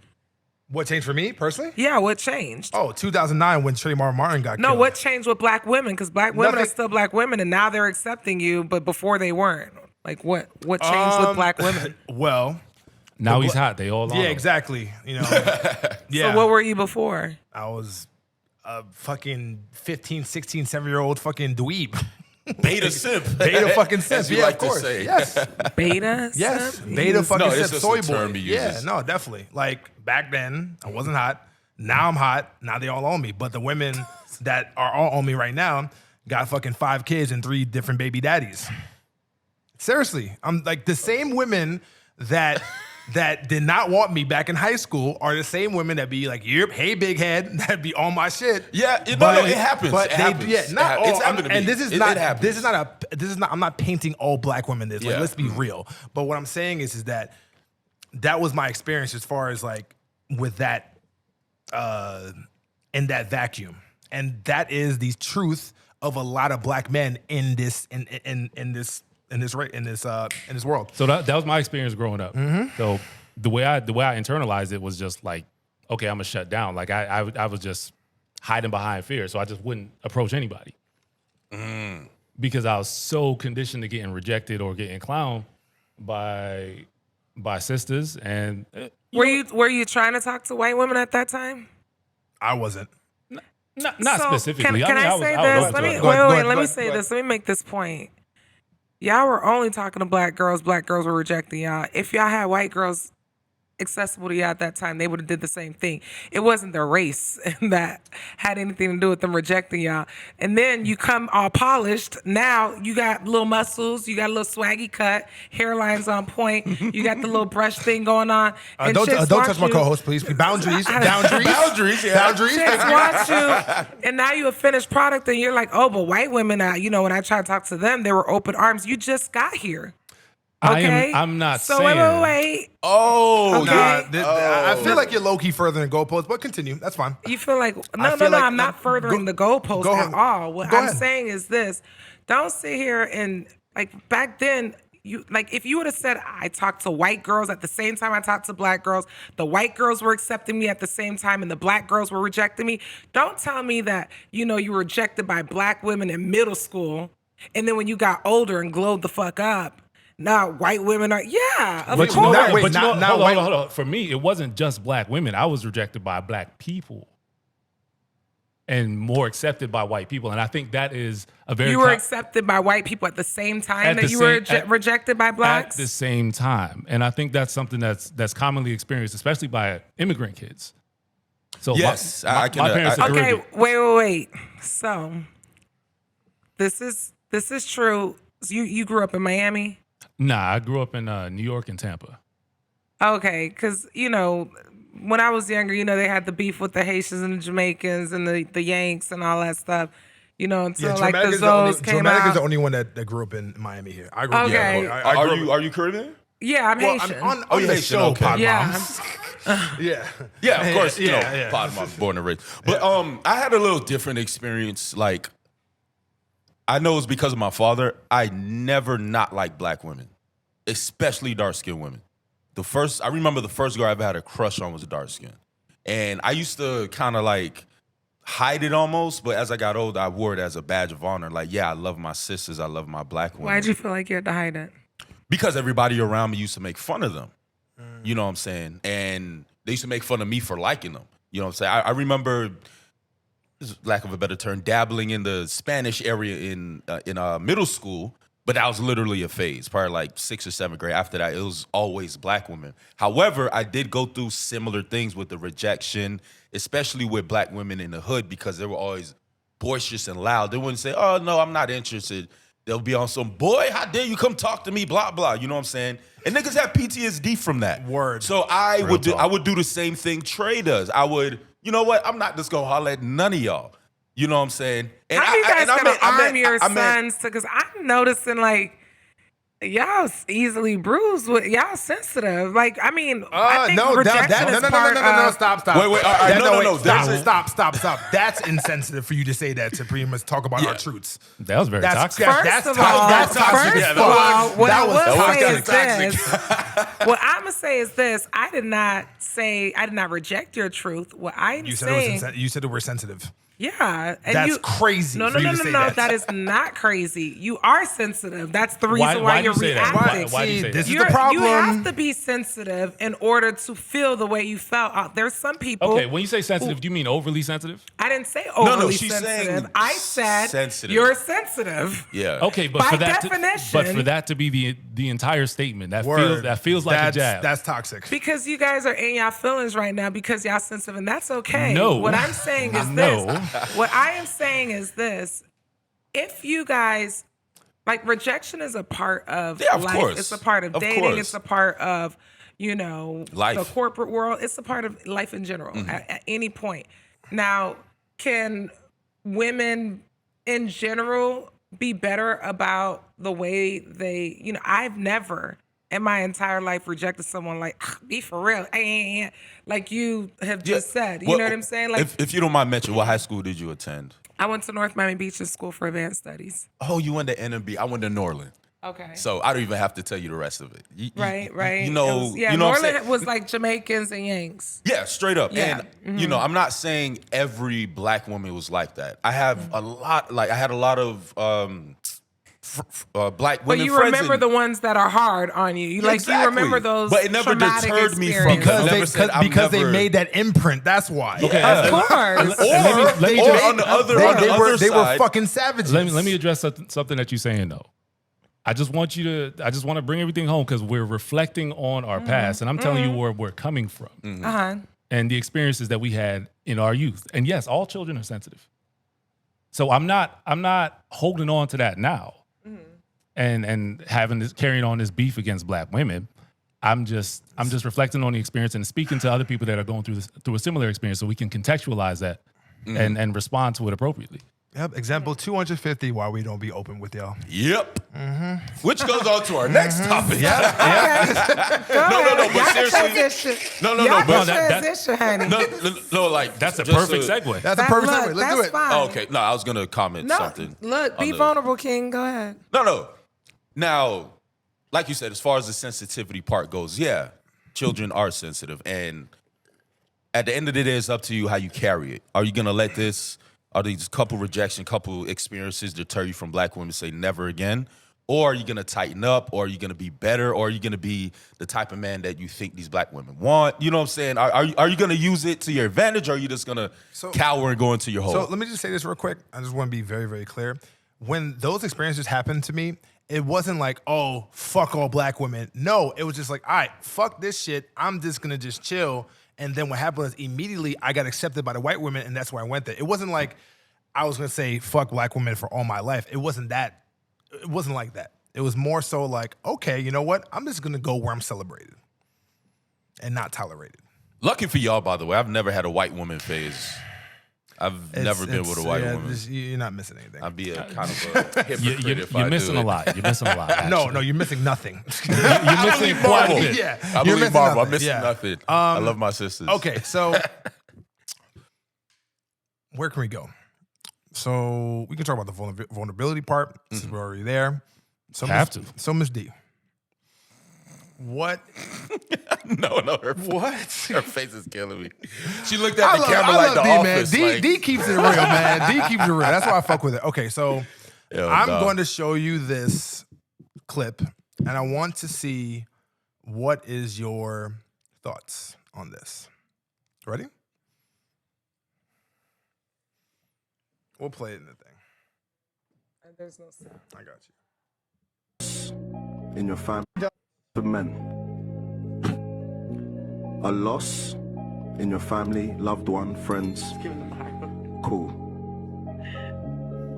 What changed for me personally? Yeah, what changed? Oh, 2009 when Trayvon Martin got No, killed. what changed with black women? Because black women are Nothing. still black women, and now they're accepting you, but before they weren't. Like what changed with black women? Well, Now he's hot. They all on yeah, him. exactly. Yeah. So what were you before? I was a fucking 15, 16, 7-year-old fucking dweeb. Beta simp. Beta fucking simp. As you Yeah, like of to course. say. Yes. Beta? Yes. Simp? Beta fucking No, it's simp. just Soy a term boy. he Yeah, uses. no, definitely. Like back then, I wasn't hot. Now I'm hot. Now they all own me. But the women that are all on me right now got fucking 5 kids and 3 different baby daddies. Seriously. I'm like the same women that did not want me back in high school are the same women that be like, yep, hey, big head, that be on my shit. Yeah, no, it happens. But It happens. yeah, not all. It's happened to me. And this is It not. happens. This is not. I'm not painting all black women this. Like, Yeah. let's be real. But what I'm saying is that was my experience as far as like with that, in that vacuum, and that is the truth of a lot of black men in this world. So that was my experience growing up. Mm-hmm. So the way I internalized it was just like, okay, I'm gonna shut down. Like I was just hiding behind fear, so I just wouldn't approach anybody because I was so conditioned to getting rejected or getting clowned by sisters. And Were you trying to talk to white women at that time? I wasn't. not So, specifically. Can I was say was this? Let me doing it. Go ahead, wait. go Let me ahead, say go this. Let me make this point. Y'all were only talking to black girls. Black girls were rejecting y'all. If y'all had white girls accessible to y'all at that time, they would have did the same thing. It wasn't their race that had anything to do with them rejecting y'all. And then you come all polished. Now you got little muscles. You got a little swaggy cut. Hairline's on point. You got the little brush thing going on. And Don't chicks touch want my you- co-host, please. Boundaries. Boundaries, yeah. Boundaries. Chicks want you, and now you a finished product, and you're like, oh, but white women, when I try to talk to them, they were open arms. You just got here. Okay? I'm not so saying. wait. Oh, Okay. I feel like you're low-key furthering goalposts, but continue. That's fine. You feel like I feel like- I'm not furthering the goalposts go at ahead. all. What Go I'm ahead. saying is this: don't sit here and like back then. You like if you would have said I talked to white girls at the same time I talked to black girls, the white girls were accepting me at the same time, and the black girls were rejecting me. Don't tell me that you were rejected by black women in middle school, and then when you got older and glowed the fuck up, now white women are of But course. you know, Not- wait, but you not- know, not hold white- on. For me, it wasn't just black women. I was rejected by black people and more accepted by white people. And I think that is a very You were accepted by white people at the same time At that the you were same- at- rejected by at blacks? the same time. And I think that's something that's commonly experienced, especially by immigrant kids. So Yes, my I can- parents are Okay, Caribbean. wait. So this is true. So you grew up in Miami? Nah, I grew up in New York and Tampa. Okay, because when I was younger, they had the beef with the Haitians and the Jamaicans and the Yanks and all that stuff. Until like the Zoes came Dramatic is out. the only one that grew up in Miami here. I grew up. Okay. Yeah, I grew up- Are you Caribbean? Yeah, I'm Well, Haitian. I'm on Oh, you're the Haitian, show, okay. Pod Yeah. Moms. Yeah. Yeah, of course. Yeah. Pod Mom, born and raised. But I had a little different experience. Like, I know it's because of my father. I never not liked black women, especially dark skinned women. I remember the first girl I ever had a crush on was dark skin, and I used to kind of like hide it almost. But as I got older, I wore it as a badge of honor. Like, yeah, I love my sisters. I love my black women. Why'd you feel like you had to hide it? Because everybody around me used to make fun of them. You know what I'm saying? And they used to make fun of me for liking them. You know what I'm saying? I remember, lack of a better term, dabbling in the Spanish area in middle school, but that was literally a phase, probably like 6th or 7th grade. After that, it was always black women. However, I did go through similar things with the rejection, especially with black women in the hood, because they were always boisterous and loud. They wouldn't say, oh, no, I'm not interested. They'll be on some, boy, how dare you come talk to me, blah, blah. You know what I'm saying? And niggas have PTSD from that. Word. So I would do the same thing Trey does. I would, you know what? I'm not just going to holler at none of y'all. You know what I'm saying? And How you guys gonna arm your I sons? Because I'm noticing like y'all easily bruised. Y'all sensitive. Like I think rejection is part of. Stop. Wait, all right, no. Stop. That's insensitive for you to say that to pretty much talk about our truths. That was very toxic. First of all, That's toxic. first of all, what I will say is toxic. this. What I'm gonna say is this. I did not reject your truth. What I'm You saying. said it was sensitive. Yeah, and That's crazy No, for you to say that. That is not crazy. You are sensitive. That's the Why reason why do you're you say that? reacting. Why do you say this that? is the problem. You have to be sensitive in order to feel the way you felt. There's some people. Okay, when you say sensitive, do you mean overly sensitive? I didn't say overly she's sensitive. saying I said sensitive. you're sensitive. Yeah. Okay, but By for that, definition- for that to be the entire statement, that Word. feels like That's, a jab. That's toxic. Because you guys are in y'all feelings right now because y'all sensitive, and that's okay. No. What I'm saying is No. this. What I am saying is this. If you guys, like, rejection is a part of Of life. course. It's a part of dating. course. It's a part of, Life. the corporate world. It's a part of life in general at any point. Now, can women in general be better about the way they, I've never in my entire life rejected someone like, be for real. Like you have just said. You know what I'm saying? Like, if you don't mind mentioning, what high school did you attend? I went to North Miami Beach School for Advanced Studies. Oh, you went to NMB. I went to Norland. Okay. So I don't even have to tell you the rest of it. Right. You It know, was, you know what I'm Norland saying? was like Jamaicans and Yanks. Yeah, straight up. Yeah. And I'm not saying every black woman was like that. I have a lot. Like I had a lot of black But women. you friends remember and- the ones that are hard on you. You Exactly. remember those. But it never traumatic deterred me from- experiences. Never said I'm because they never- made that imprint. That's why. Okay, Of course. They Or just- on the other, they, on the they other were they were side, fucking savages. Let me address something that you're saying though. I just want to bring everything home because we're reflecting on our past, and I'm telling you where we're coming from and the experiences that we had in our youth. And yes, all children are sensitive. So I'm not holding on to that now, and carrying on this beef against black women. I'm just reflecting on the experience and speaking to other people that are going through a similar experience, so we can contextualize that and respond to it appropriately. Yep. Example 250. Why we don't be open with y'all. Yep. Which goes on to our next topic. Go No, ahead. but Y'all can seriously. transition. No, Y'all but can transition, honey. no, like That's a just perfect segue. That's a perfect segue. Let's that's do it. Fine. Oh, okay. No, I was gonna comment No, something. look, be on the- vulnerable, King. Go ahead. No. Now, like you said, as far as the sensitivity part goes, yeah, children are sensitive, and at the end of the day, it's up to you how you carry it. Are you gonna let are these couple experiences deter you from black women to say never again? Or are you gonna tighten up? Or are you gonna be better? Or are you gonna be the type of man that you think these black women want? You know what I'm saying? Are you gonna use it to your advantage, or are you just gonna cower and go into your hole? So let me just say this real quick. I just want to be very, very clear. When those experiences happened to me, it wasn't like, oh, fuck all black women. No, it was just like, all right, fuck this shit. I'm just gonna just chill. And then what happened was immediately I got accepted by the white women, and that's where I went there. It wasn't like I was gonna say fuck black women for all my life. It wasn't that. It wasn't like that. It was more so like, okay, you know what? I'm just gonna go where I'm celebrated and not tolerated. Lucky for y'all, by the way, I've never had a white woman phase. I've never been with a white woman. You're not missing anything. I'd be a kind of a hypocrite if I You're missing do a it. lot. You're missing a lot. No, you're missing nothing. You're missing quite a bit. Yeah, I you're believe missing Marvel. I'm nothing. missing Yeah. nothing. I love my sisters. Okay, so where can we go? So we can talk about the vulnerability part since we're already there. So Have to. So Miss D, what? No, her What? her face is killing me. She looked at the camera I like love the D, office. man. like, D keeps it real, man. D keeps it real. That's why I fuck with it. Okay, so Yo, I'm dog. going to show you this clip, and I want to see what is your thoughts on this. Ready? We'll play it in the thing. There's no sound. I got you. in your family for men. A loss in your family, loved one, friends. Cool.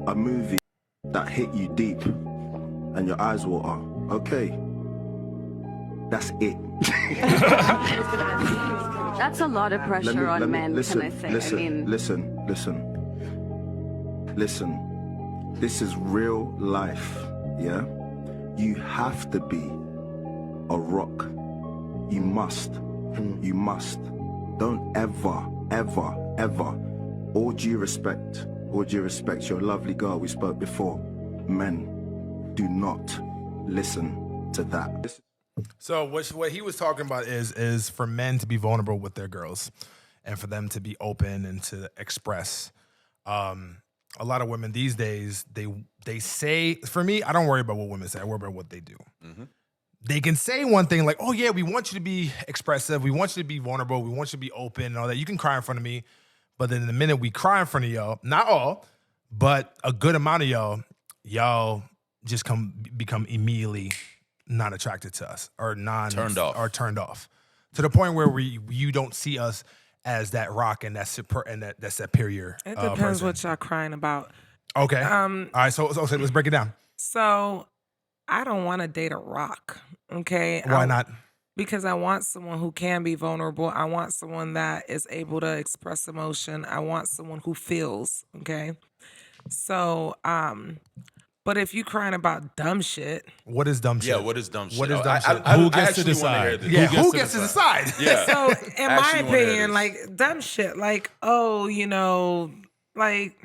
A movie that hit you deep and your eyes water. Okay. That's it. That's a lot of pressure on men, listen, can I say? Listen, I mean, listen. This is real life, yeah? You have to be a rock. You must. You must. Don't ever, all due respect, you're a lovely girl, we spoke before. Men, do not listen to that. So what he was talking about is for men to be vulnerable with their girls and for them to be open and to express. A lot of women these days, they say, for me, I don't worry about what women say. I worry about what they do. They can say one thing like, oh yeah, we want you to be expressive. We want you to be vulnerable. We want you to be open and all that. You can cry in front of me. But then the minute we cry in front of y'all, not all, but a good amount of y'all just become immediately not attracted to us or turned off to the point where you don't see us as that rock and that superior. It depends person. what y'all crying about. Okay. All right. So let's break it down. So I don't want to date a rock. Okay. Why not? Because I want someone who can be vulnerable. I want someone that is able to express emotion. I want someone who feels. Okay. So, but if you crying about dumb shit. What is dumb shit? Yeah, what is dumb shit? What is dumb shit? Who gets to decide? Yeah, who gets to decide? Yeah. So in my opinion, like dumb shit, like, oh, like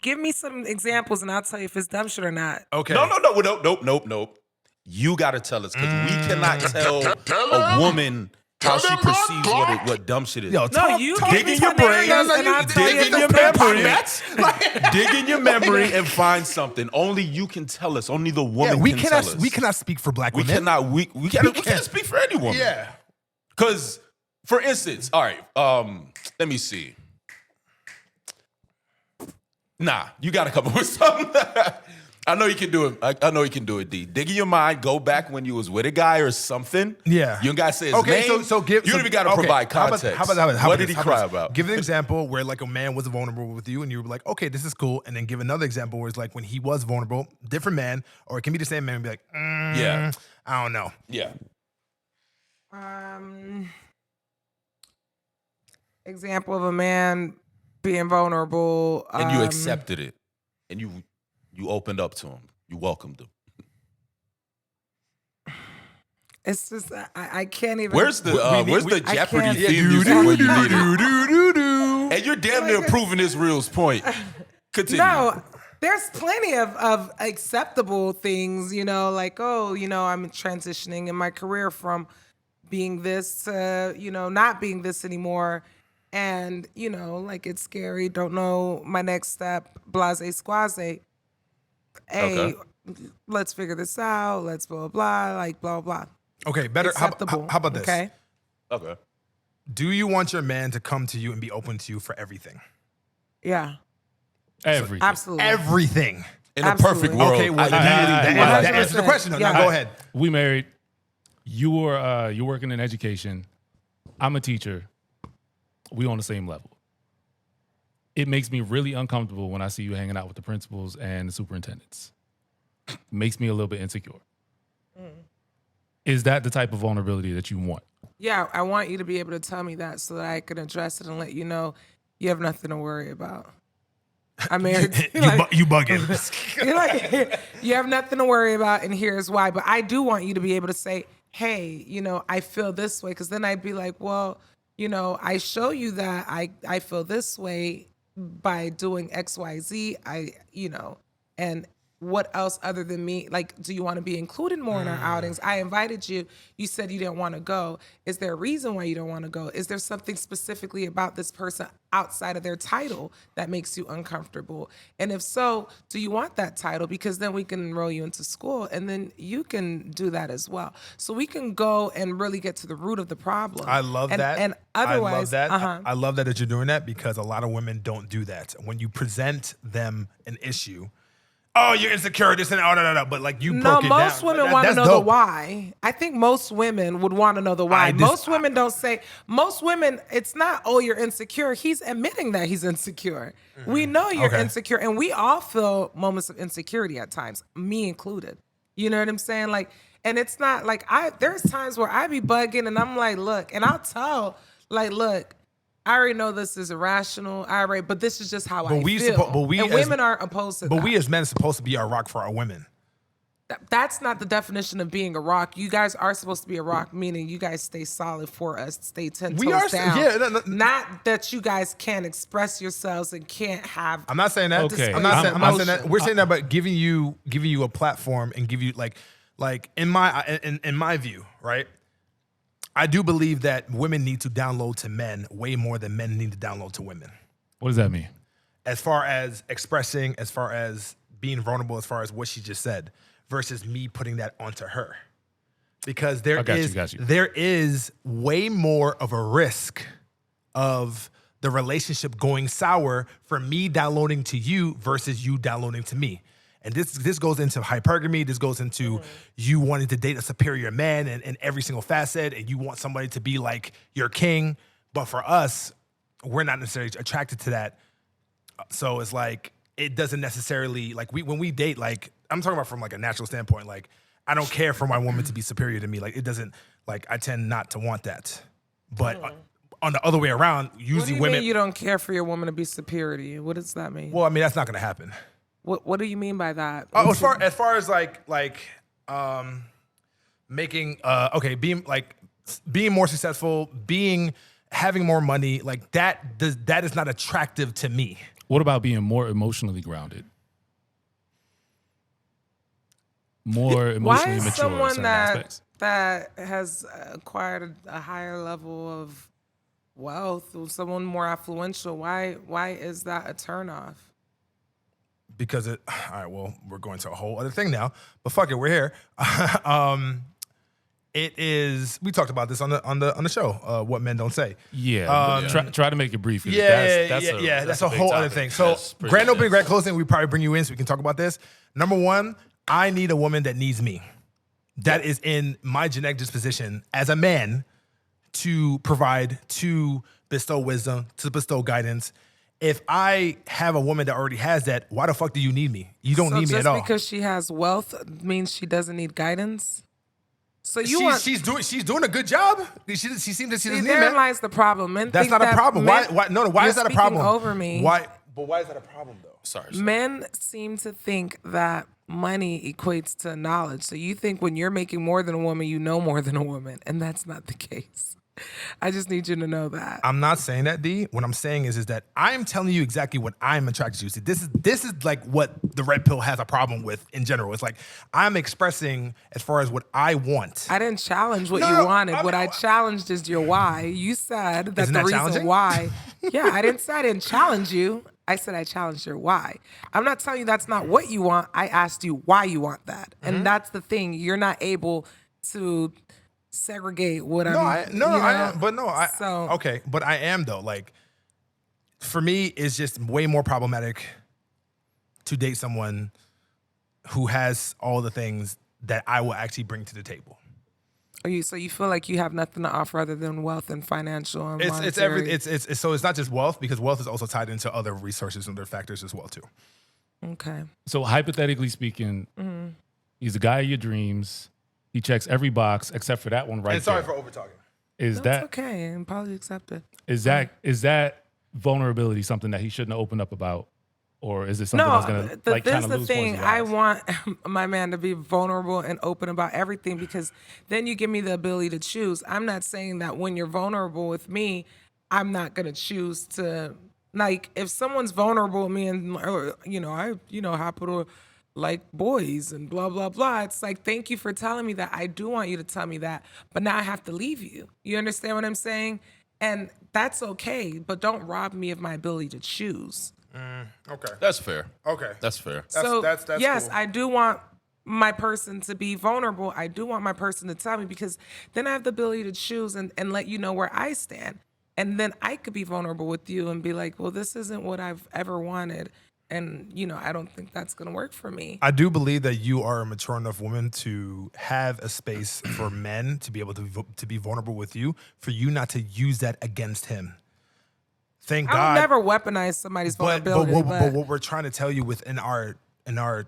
give me some examples and I'll tell you if it's dumb shit or not. Okay. Nope. You got to tell us because we cannot tell a woman how she perceives what dumb shit is. Yo, You dig in your brain, dig in your memory, dig in your memory, and find something. Only you can tell us. Only the woman can tell us. We cannot speak for black women. We can't speak for any woman. Yeah. Because, for instance, all right, let me see. Nah, you got to come up with something. I know you can do it. I know you can do it, D. Dig in your mind. Go back when you was with a guy or something. Yeah. You got to say his name. So you don't even got to provide context. How about what did he cry about? Give an example where like a man was vulnerable with you and you were like, okay, this is cool. And then give another example where it's like when he was vulnerable, different man, or it can be the same man and be like, yeah, I don't know. Yeah. Example of a man being vulnerable. And you accepted it. And you opened up to him. You welcomed him. It's just I can't even. Where's the Jeopardy can't- theme music when you need it? And you're damn near proving this real's point. Continue. No, there's plenty of acceptable things, like, I'm transitioning in my career from being this to, not being this anymore. And, like it's scary, don't know my next step, blase squaze. Hey, let's figure this out. Let's blah, blah, like blah, blah. Okay, better. How Acceptable. about this? Okay. Do you want your man to come to you and be open to you for everything? Yeah. Everything. Absolutely. Everything. In a perfect world. Okay, well, that answers the question. Yeah. Now go ahead. We married. You're working in education. I'm a teacher. We on the same level. It makes me really uncomfortable when I see you hanging out with the principals and the superintendents. Makes me a little bit insecure. Is that the type of vulnerability that you want? Yeah, I want you to be able to tell me that so that I can address it and let you know you have nothing to worry about. I'm married. You bugging. You're like, you have nothing to worry about, and here's why. But I do want you to be able to say, hey, I feel this way. Because then I'd be like, well, I show you that I feel this way by doing X, Y, Z. And what else other than me? Like, do you want to be included more in our outings? I invited you. You said you didn't want to go. Is there a reason why you don't want to go? Is there something specifically about this person outside of their title that makes you uncomfortable? And if so, do you want that title? Because then we can enroll you into school and then you can do that as well. So we can go and really get to the root of the problem. I love that. And otherwise, I love that. I love that you're doing that because a lot of women don't do that. When you present them an issue, oh, you're insecure, this and that, but like you broke it down. No, most women want to know the why. I think most women would want to know the why. Most women don't say, most women, it's not, oh, you're insecure. He's admitting that he's insecure. We know you're insecure, and we all feel moments of insecurity at times, me included. You know what I'm saying? Like, and it's not like, there's times where I be bugging and I'm like, look, and I'll tell, like, look, I already know this is irrational. But this is just how I feel. Women aren't opposed to that. But we as men are supposed to be our rock for our women. That's not the definition of being a rock. You guys are supposed to be a rock, meaning you guys stay solid for us, stay 10 toes down. Yeah, not that you guys can't express yourselves and can't have. I'm not saying that. Okay. I'm not saying that. We're saying that, but giving you a platform and give you like in my view, right? I do believe that women need to download to men way more than men need to download to women. What does that mean? as far as expressing, as far as being vulnerable, as far as what she just said, versus me putting that onto her. Because there is way more of a risk of the relationship going sour for me downloading to you versus you downloading to me. And this goes into hypergamy. This goes into you wanting to date a superior man in every single facet, and you want somebody to be like your king. But for us, we're not necessarily attracted to that. So it's like, it doesn't necessarily, like when we date, like I'm talking about from like a natural standpoint, like I don't care for my woman to be superior to me. Like it doesn't, like I tend not to want that. But on the other way around, usually What do you women. mean you don't care for your woman to be superior to you? What does that mean? Well, I mean, that's not going to happen. What do you mean by that? Oh, as far as making being more successful, having more money, like that is not attractive to me. What about being more emotionally grounded? More emotionally Why is mature in someone certain aspects. that has acquired a higher level of wealth, or someone more affluential, why is that a turnoff? Because all right, well, we're going to a whole other thing now, but fuck it, we're here. It is. We talked about this on the show. What men don't say. Yeah, try to make it brief. That's a whole other thing. So, grand opening, grand closing. We probably bring you in so we can talk about this. Number one, I need a woman that needs me. That is in my genetic disposition as a man to provide, to bestow wisdom, to bestow guidance. If I have a woman that already has that, why the fuck do you need me? You don't need me at all. Just because she has wealth means she doesn't need guidance? So she's doing a good job. She seems that she doesn't need Therein me. lies the problem. Men That's think not a problem. Why is that a problem? Over me. Why is that a problem though? Sorry. Men seem to think that money equates to knowledge. So you think when you're making more than a woman, you know more than a woman, and that's not the case. I just need you to know that. I'm not saying that, D. What I'm saying is that I'm telling you exactly what I'm attracted to. See, this is like what the red pill has a problem with in general. It's like I'm expressing as far as what I want. I didn't challenge what you wanted. What I challenged is your why. You said that the reason why. Yeah, I didn't say I didn't challenge you. I said I challenged your why. I'm not telling you that's not what you want. I asked you why you want that. And that's the thing. You're not able to segregate what but I am though. Like for me, it's just way more problematic to date someone who has all the things that I will actually bring to the table. So you feel like you have nothing to offer other than wealth and financial and monetary. It's everything. So it's not just wealth, because wealth is also tied into other resources and other factors as well too. Okay. So hypothetically speaking, he's the guy of your dreams. He checks every box except for that one right there. And sorry for over talking. That's okay. Apology accepted. Is that vulnerability something that he shouldn't have opened up about? Or is it something that's going to like kind of lose points? This is the thing. I want my man to be vulnerable and open about everything, because then you give me the ability to choose. I'm not saying that when you're vulnerable with me, I'm not going to choose to, like, if someone's vulnerable with me and, I happen to like boys and blah, blah, blah. It's like, thank you for telling me that. I do want you to tell me that, but now I have to leave you. You understand what I'm saying? And that's okay, but don't rob me of my ability to choose. Okay. That's fair. Okay. That's fair. That's yes, cool. I do want my person to be vulnerable. I do want my person to tell me, because then I have the ability to choose and let you know where I stand. And then I could be vulnerable with you and be like, well, this isn't what I've ever wanted. And, I don't think that's going to work for me. I do believe that you are a mature enough woman to have a space for men to be able to be vulnerable with you, for you not to use that against him. Thank God. I would never weaponize somebody's vulnerability. But what we're trying to tell you within our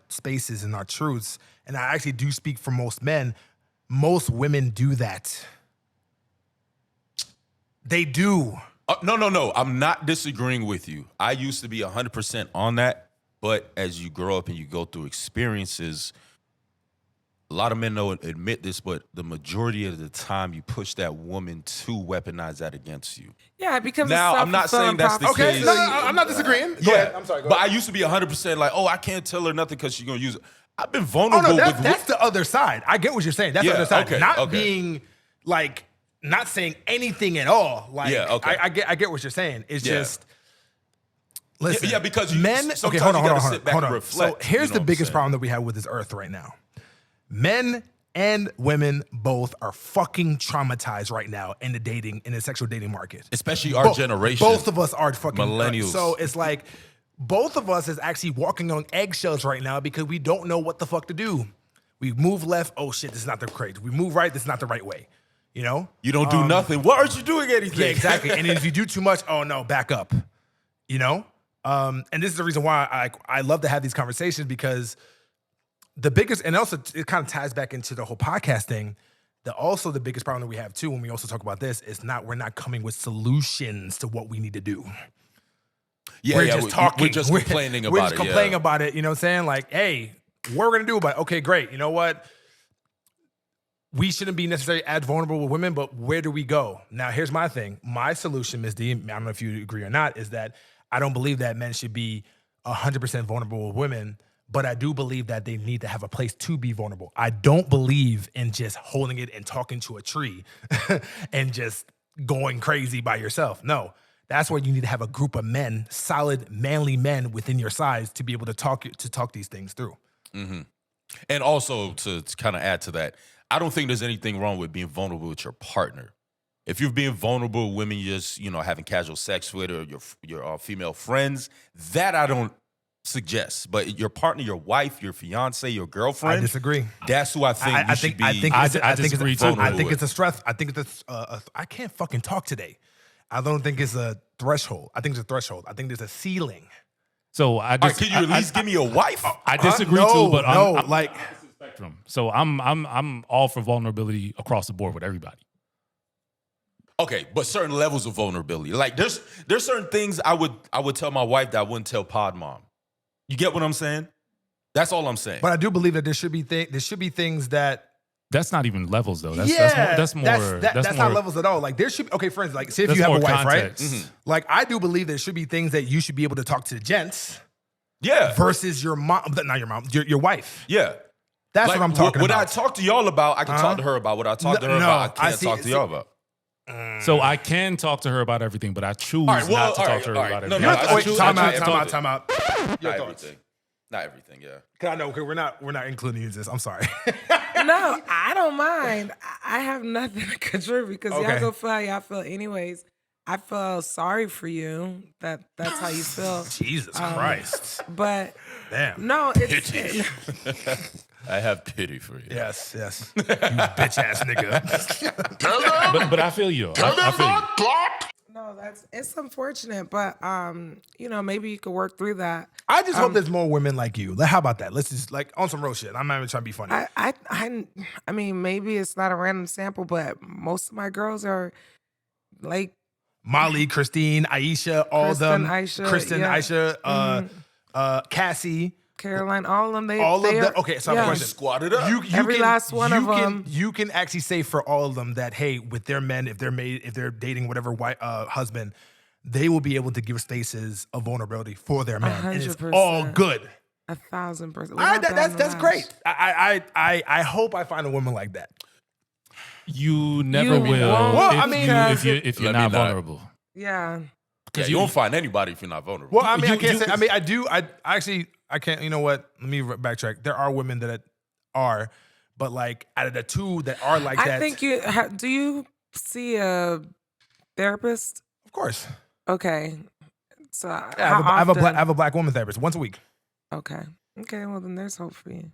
spaces and our truths, and I actually do speak for most men, most women do that. They do. No. I'm not disagreeing with you. I used to be 100% on that, but as you grow up and you go through experiences, a lot of men don't admit this, but the majority of the time you push that woman to weaponize that against you. Yeah, it becomes now, a I'm not saying that's the Okay, case. no, I'm not disagreeing. Go ahead. I'm sorry. Go but ahead. I used to be 100% like, I can't tell her nothing because she's going to use it. I've been vulnerable with... That's the other side. I get what you're saying. That's the other side. Okay, being like... Not saying anything at all. Like, yeah, okay. I get what you're saying. It's just Listen, Yeah, because men. sometimes Okay, hold on, you hold gotta on, sit back hold and on. reflect, So here's you know the what I'm biggest saying? problem that we have with this earth right now. Men and women both are fucking traumatized right now in the sexual dating market. Especially our generation. Both of us are fucking Millennials. So it's like both of us is actually walking on eggshells right now because we don't know what the fuck to do. We move left. Oh shit, this is not the correct. We move right. This is not the right way. You know. You don't do nothing. Why aren't you doing anything? Yeah, exactly. And if you do too much, oh no, back up. You know. And this is the reason why I love to have these conversations because the biggest, and also it kind of ties back into the whole podcast thing. Also the biggest problem that we have too when we also talk about this is we're not coming with solutions to what we need to do. Yeah, We're yeah, just talking. We're just complaining about it. We're just complaining about it. You know what I'm saying? Like, hey, what are we gonna do about it? Okay, great. You know what? We shouldn't be necessarily as vulnerable with women, but where do we go? Now, here's my thing. My solution, Ms. D, I don't know if you agree or not, is that I don't believe that men should be 100% vulnerable with women, but I do believe that they need to have a place to be vulnerable. I don't believe in just holding it and talking to a tree and just going crazy by yourself. No, that's where you need to have a group of men, solid, manly men within your size to be able to talk these things through. Mm-hmm. And also to kind of add to that, I don't think there's anything wrong with being vulnerable with your partner. If you're being vulnerable with women you're just, having casual sex with or your female friends, that I don't suggest. But your partner, your wife, your fiance, your girlfriend, I disagree. That's who I think you should be. I disagree too. I think it's a stress. I think it's I can't fucking talk today. I don't think it's a threshold. I think it's a threshold. I think there's a ceiling. So All right, can you at least give me a wife? I disagree no, too, but no, I'm like spectrum. So I'm all for vulnerability across the board with everybody. Okay, but certain levels of vulnerability. Like there's certain things I would tell my wife that I wouldn't tell Pod Mom. You get what I'm saying? That's all I'm saying. But I do believe that there should be things that. That's not even levels though. That's more. That's not levels at all. Like there should be, okay, friends, like say if you have a wife, context. right? Mm-hmm. Like I do believe there should be things that you should be able to talk to the gents. Yeah. Versus your mom, not your mom, your wife. Yeah. That's what I'm talking about. What I talk to y'all about, I can talk to her about. What I talk to her about, I can't talk to y'all about. So I can talk to her about everything, but I choose not to talk to her about everything. Time out. Not everything, yeah. Cause I know, okay, we're not including you in this. I'm sorry. No, I don't mind. I have nothing to contribute because Okay. y'all go feel how y'all feel anyways. I feel sorry for you that's how you feel. Jesus Christ. But Damn. no, it's I have pity for you. Yes. You bitch ass nigga. Tell them. But I feel you. Tell I them feel you. not plot. no, it's unfortunate, but maybe you could work through that. I just hope there's more women like you. How about that? Let's just like on some real shit. I'm not even trying to be funny. I mean, maybe it's not a random sample, but most of my girls are like Molly, Christine, Aisha, all of them. Kristen, Aisha, Cassie. Caroline, all of them. They All they of them. are- Okay, so I have a question. Squatted up. Every last one of them. You can actually say for all of them that, hey, with their men, if they're dating whatever husband, they will be able to give spaces of vulnerability for their man. And it's 100%. all good. 1,000%. All right, that's great. I hope I find a woman like that. You never You will. won't. Well, I mean, if you're Let me not not. vulnerable. Yeah. Yeah, you won't find anybody if you're not vulnerable. Well, I mean, I can't say. I mean, I do. I can't. You know what? Let me backtrack. There are women that are, but like out of the two that are like that, I think do you see a therapist? Of course. Okay. So Yeah, I have a black woman therapist once a week. Okay. Okay. Well, then there's hope for you.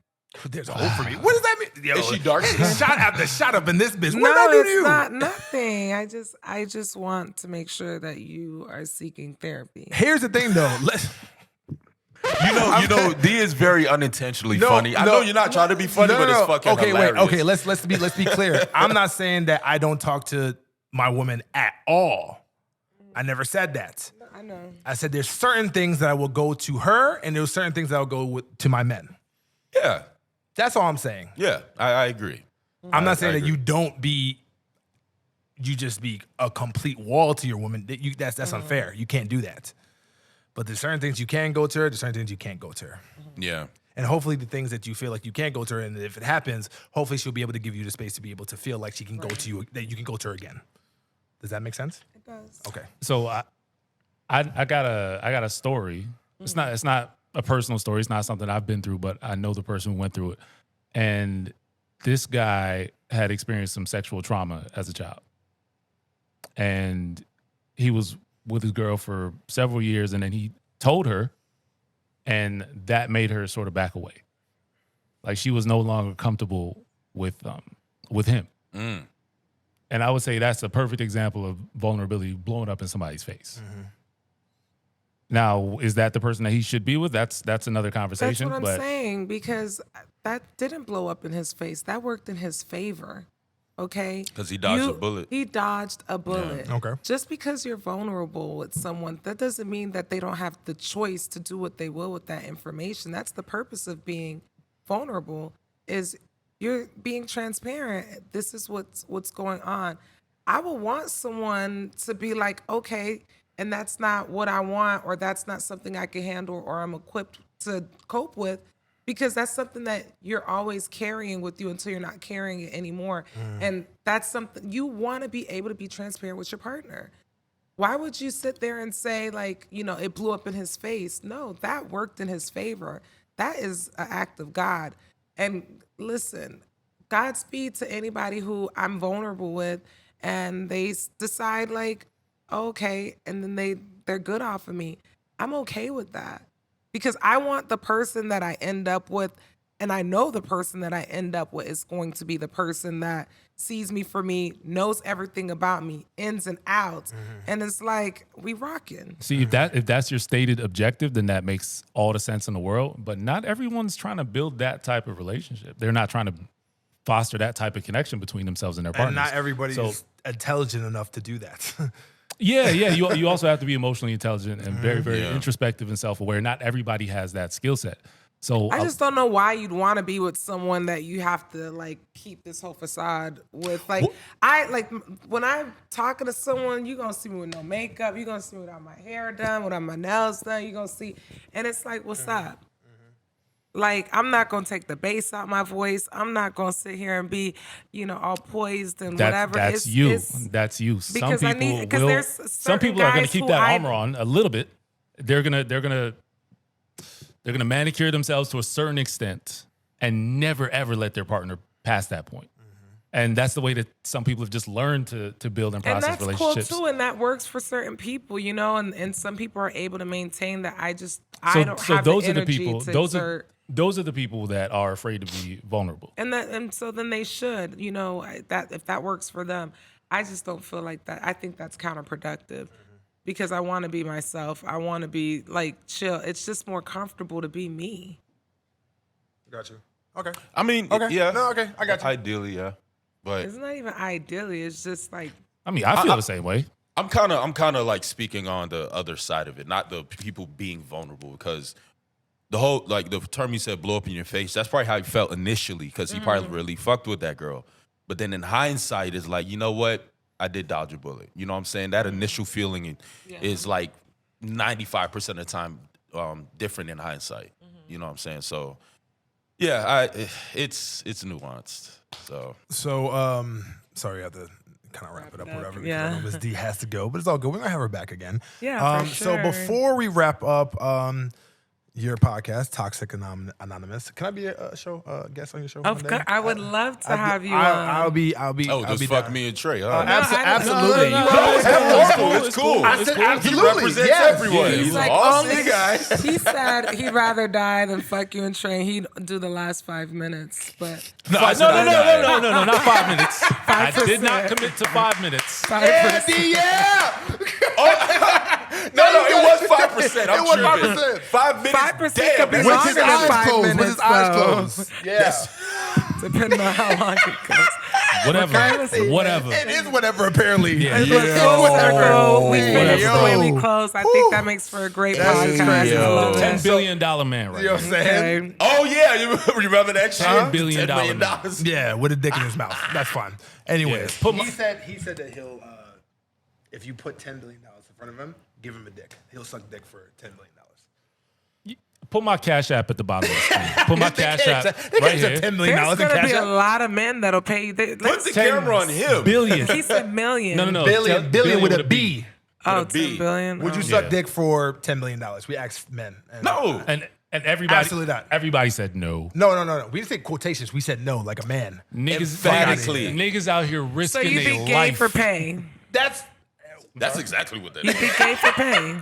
There's a hope for me. What does that mean? Yo, Is she dark? Shot after shot up in this bitch. What No, did I do to it's you? not nothing. I just want to make sure that you are seeking therapy. Here's the thing, though. You know, D is very unintentionally funny. I know you're not trying to be funny, but it's fucking okay, hilarious. wait. Okay, let's be clear. I'm not saying that I don't talk to my woman at all. I never said that. I know. I said there's certain things that I will go to her, and there's certain things that I'll go to my men. Yeah, That's all I'm saying. yeah, I agree. I'm not saying I that you just be a complete wall to your woman. That's unfair. You can't do that. But there's certain things you can go to her, there's certain things you can't go to her. Yeah. And hopefully the things that you feel like you can't go to her, and if it happens, hopefully she'll be able to give you the space to be able to feel like she can go to you, that you can go to her again. Does that make sense? It does. Okay. So I got a story. It's not a personal story. It's not something I've been through, but I know the person who went through it. And this guy had experienced some sexual trauma as a child. And he was with his girl for several years, and then he told her, and that made her sort of back away. Like she was no longer comfortable with him. And I would say that's a perfect example of vulnerability blowing up in somebody's face. Now, is that the person that he should be with? That's another conversation. That's what I'm saying, because that didn't blow up in his face. That worked in his favor. Okay? Because he dodged a bullet. He dodged a bullet. Okay. Just because you're vulnerable with someone, that doesn't mean that they don't have the choice to do what they will with that information. That's the purpose of being vulnerable, is you're being transparent. This is what's going on. I would want someone to be like, okay, and that's not what I want, or that's not something I can handle, or I'm equipped to cope with, because that's something that you're always carrying with you until you're not carrying it anymore. And that's something you want to be able to be transparent with your partner. Why would you sit there and say, like, you know, it blew up in his face? No, that worked in his favor. That is an act of God. And listen, Godspeed to anybody who I'm vulnerable with and they decide like, okay, and then they're good off of me. I'm okay with that, because I want the person that I end up with, and I know the person that I end up with is going to be the person that sees me for me, knows everything about me, ins and outs, and it's like, we rocking. See, if that's your stated objective, then that makes all the sense in the world. But not everyone's trying to build that type of relationship. They're not trying to foster that type of connection between themselves and their partners. And not everybody's intelligent enough to do that. Yeah. You also have to be emotionally intelligent and very, very introspective and self-aware. Not everybody has that skill set. So I just don't know why you'd want to be with someone that you have to like keep this whole facade with. Like, when I'm talking to someone, you're gonna see me with no makeup, you're gonna see me without my hair done, without my nails done, you're gonna see, and it's like, what's up? Like, I'm not gonna take the bass out my voice. I'm not gonna sit here and be, you know, all poised and whatever. That's you. That's you. Some people are gonna keep that armor on a little bit. They're gonna manicure themselves to a certain extent and never ever let their partner pass that point. And that's the way that some people have just learned to build and process relationships. That's cool too, and that works for certain people, you know. And some people are able to maintain that. I don't have the energy to exert. Those are the people that are afraid to be vulnerable. And so then they should, you know, that if that works for them. I just don't feel like that. I think that's counterproductive, because I want to be myself. I want to be like chill. It's just more comfortable to be me. Got you. Okay. I mean, okay. yeah. No, okay. I got you. Ideally, yeah. But it's not even ideally. It's just like, I mean, I feel the same way. I'm kind of like speaking on the other side of it, not the people being vulnerable, because the whole, like the term you said, blow up in your face, that's probably how he felt initially, because he probably really fucked with that girl. But then in hindsight, it's like, you know what? I did dodge a bullet. You know what I'm saying? That initial feeling is like 95% of the time different in hindsight. You know what I'm saying? So, yeah, it's nuanced. So sorry, I have to kind of wrap it up or whatever, because I know Ms. D has to go, but it's all good. We're going to have her back again. Yeah, for sure. So before we wrap up your podcast, Toxic Anonymous, can I be a show guest on your show? Of course, I would love to have you. I'll be. Oh, I'll be fuck down. me and Trey. Huh? Absolutely. It's cool. He represents everyone. He's He's like, an awesome guy. He said he'd rather die than fuck you and Trey. He'd do the last 5 minutes, but No, not 5 minutes. I did not commit to 5 minutes. 5%. No, it was 5%. I'm tripping. 5%. 5 minutes. 5% could be Damn, With longer his than eyes 5 closed. minutes. With his eyes though. closed. Yes. Depending on how long it goes. Whatever. It is whatever, apparently. Yeah. Full circle. We Whatever. finish the way we close. I think that makes for a great podcast. $10 billion man right You know what I'm saying? Okay. Oh, yeah. You remember that shit? $10 billion. $10 billion. Yeah, with a dick in his mouth. That's fine. Anyways, Yeah. he said that he'll if you put $10 billion in front of him, give him a dick. He'll suck dick for $10 billion. Put my Cash App at the bottom of the screen. Put my Cash App right here. $10 million There's in going to cash be a out. lot of men that'll pay you. Put the camera on him. Billion. He said million. No. Billion with a B. Oh, With a B. 10 billion. Would you Oh. suck dick for $10 million? We asked men. And No. And everybody, Absolutely not. Everybody said no. No. We didn't say quotations. We said no, like a man. Emphatically. Niggas out here So risking you'd be their gay life. for pay. That's That's exactly what that You'd is. be gay for pay.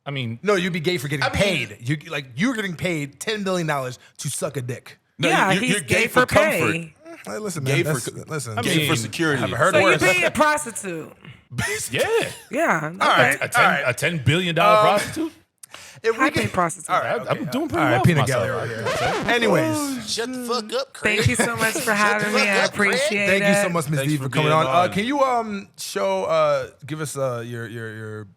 I mean, no. You'd be gay for getting I mean- paid. You're getting paid $10 million to suck a dick. No, Yeah, you're he's gay gay for for comfort. pay. Hey, listen, Gay man. for- Listen. I Gay mean, for security. haven't heard So worse. you'd be a prostitute. yeah. Yeah. Okay. right. A $10 billion prostitute? If High paid prostitute. All right, I'm doing pretty all well right, for peanut myself. gallery right here. Anyways, Shut the fuck up, Craig. Thank you so much for having me. I appreciate thank it. you so much, Ms. Thanks D, for for coming being on. on. Can you give us your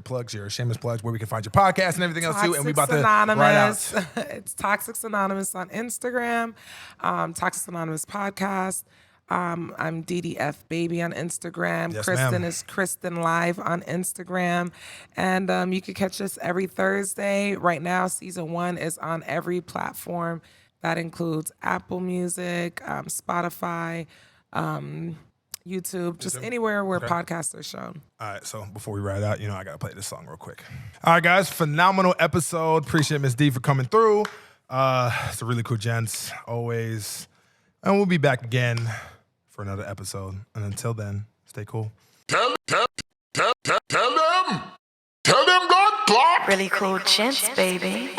plugs, your shameless plugs, where we can find your podcast and everything else too? And we about to ride out. It's Toxics Anonymous on Instagram, Toxics Anonymous podcast. I'm DDF Baby on Instagram. Yes, Kristen ma'am. is Kristen Live on Instagram. And you can catch us every Thursday. Right now, season 1 is on every platform. That includes Apple Music, Spotify, YouTube, just anywhere where podcasts are shown. All right, so before we ride out, I gotta play this song real quick. All right, guys, phenomenal episode. Appreciate Ms. D for coming through. It's a really cool gents, always. And we'll be back again for another episode. And until then, stay cool. Tell them. Tell them God block. Really cool gents, baby.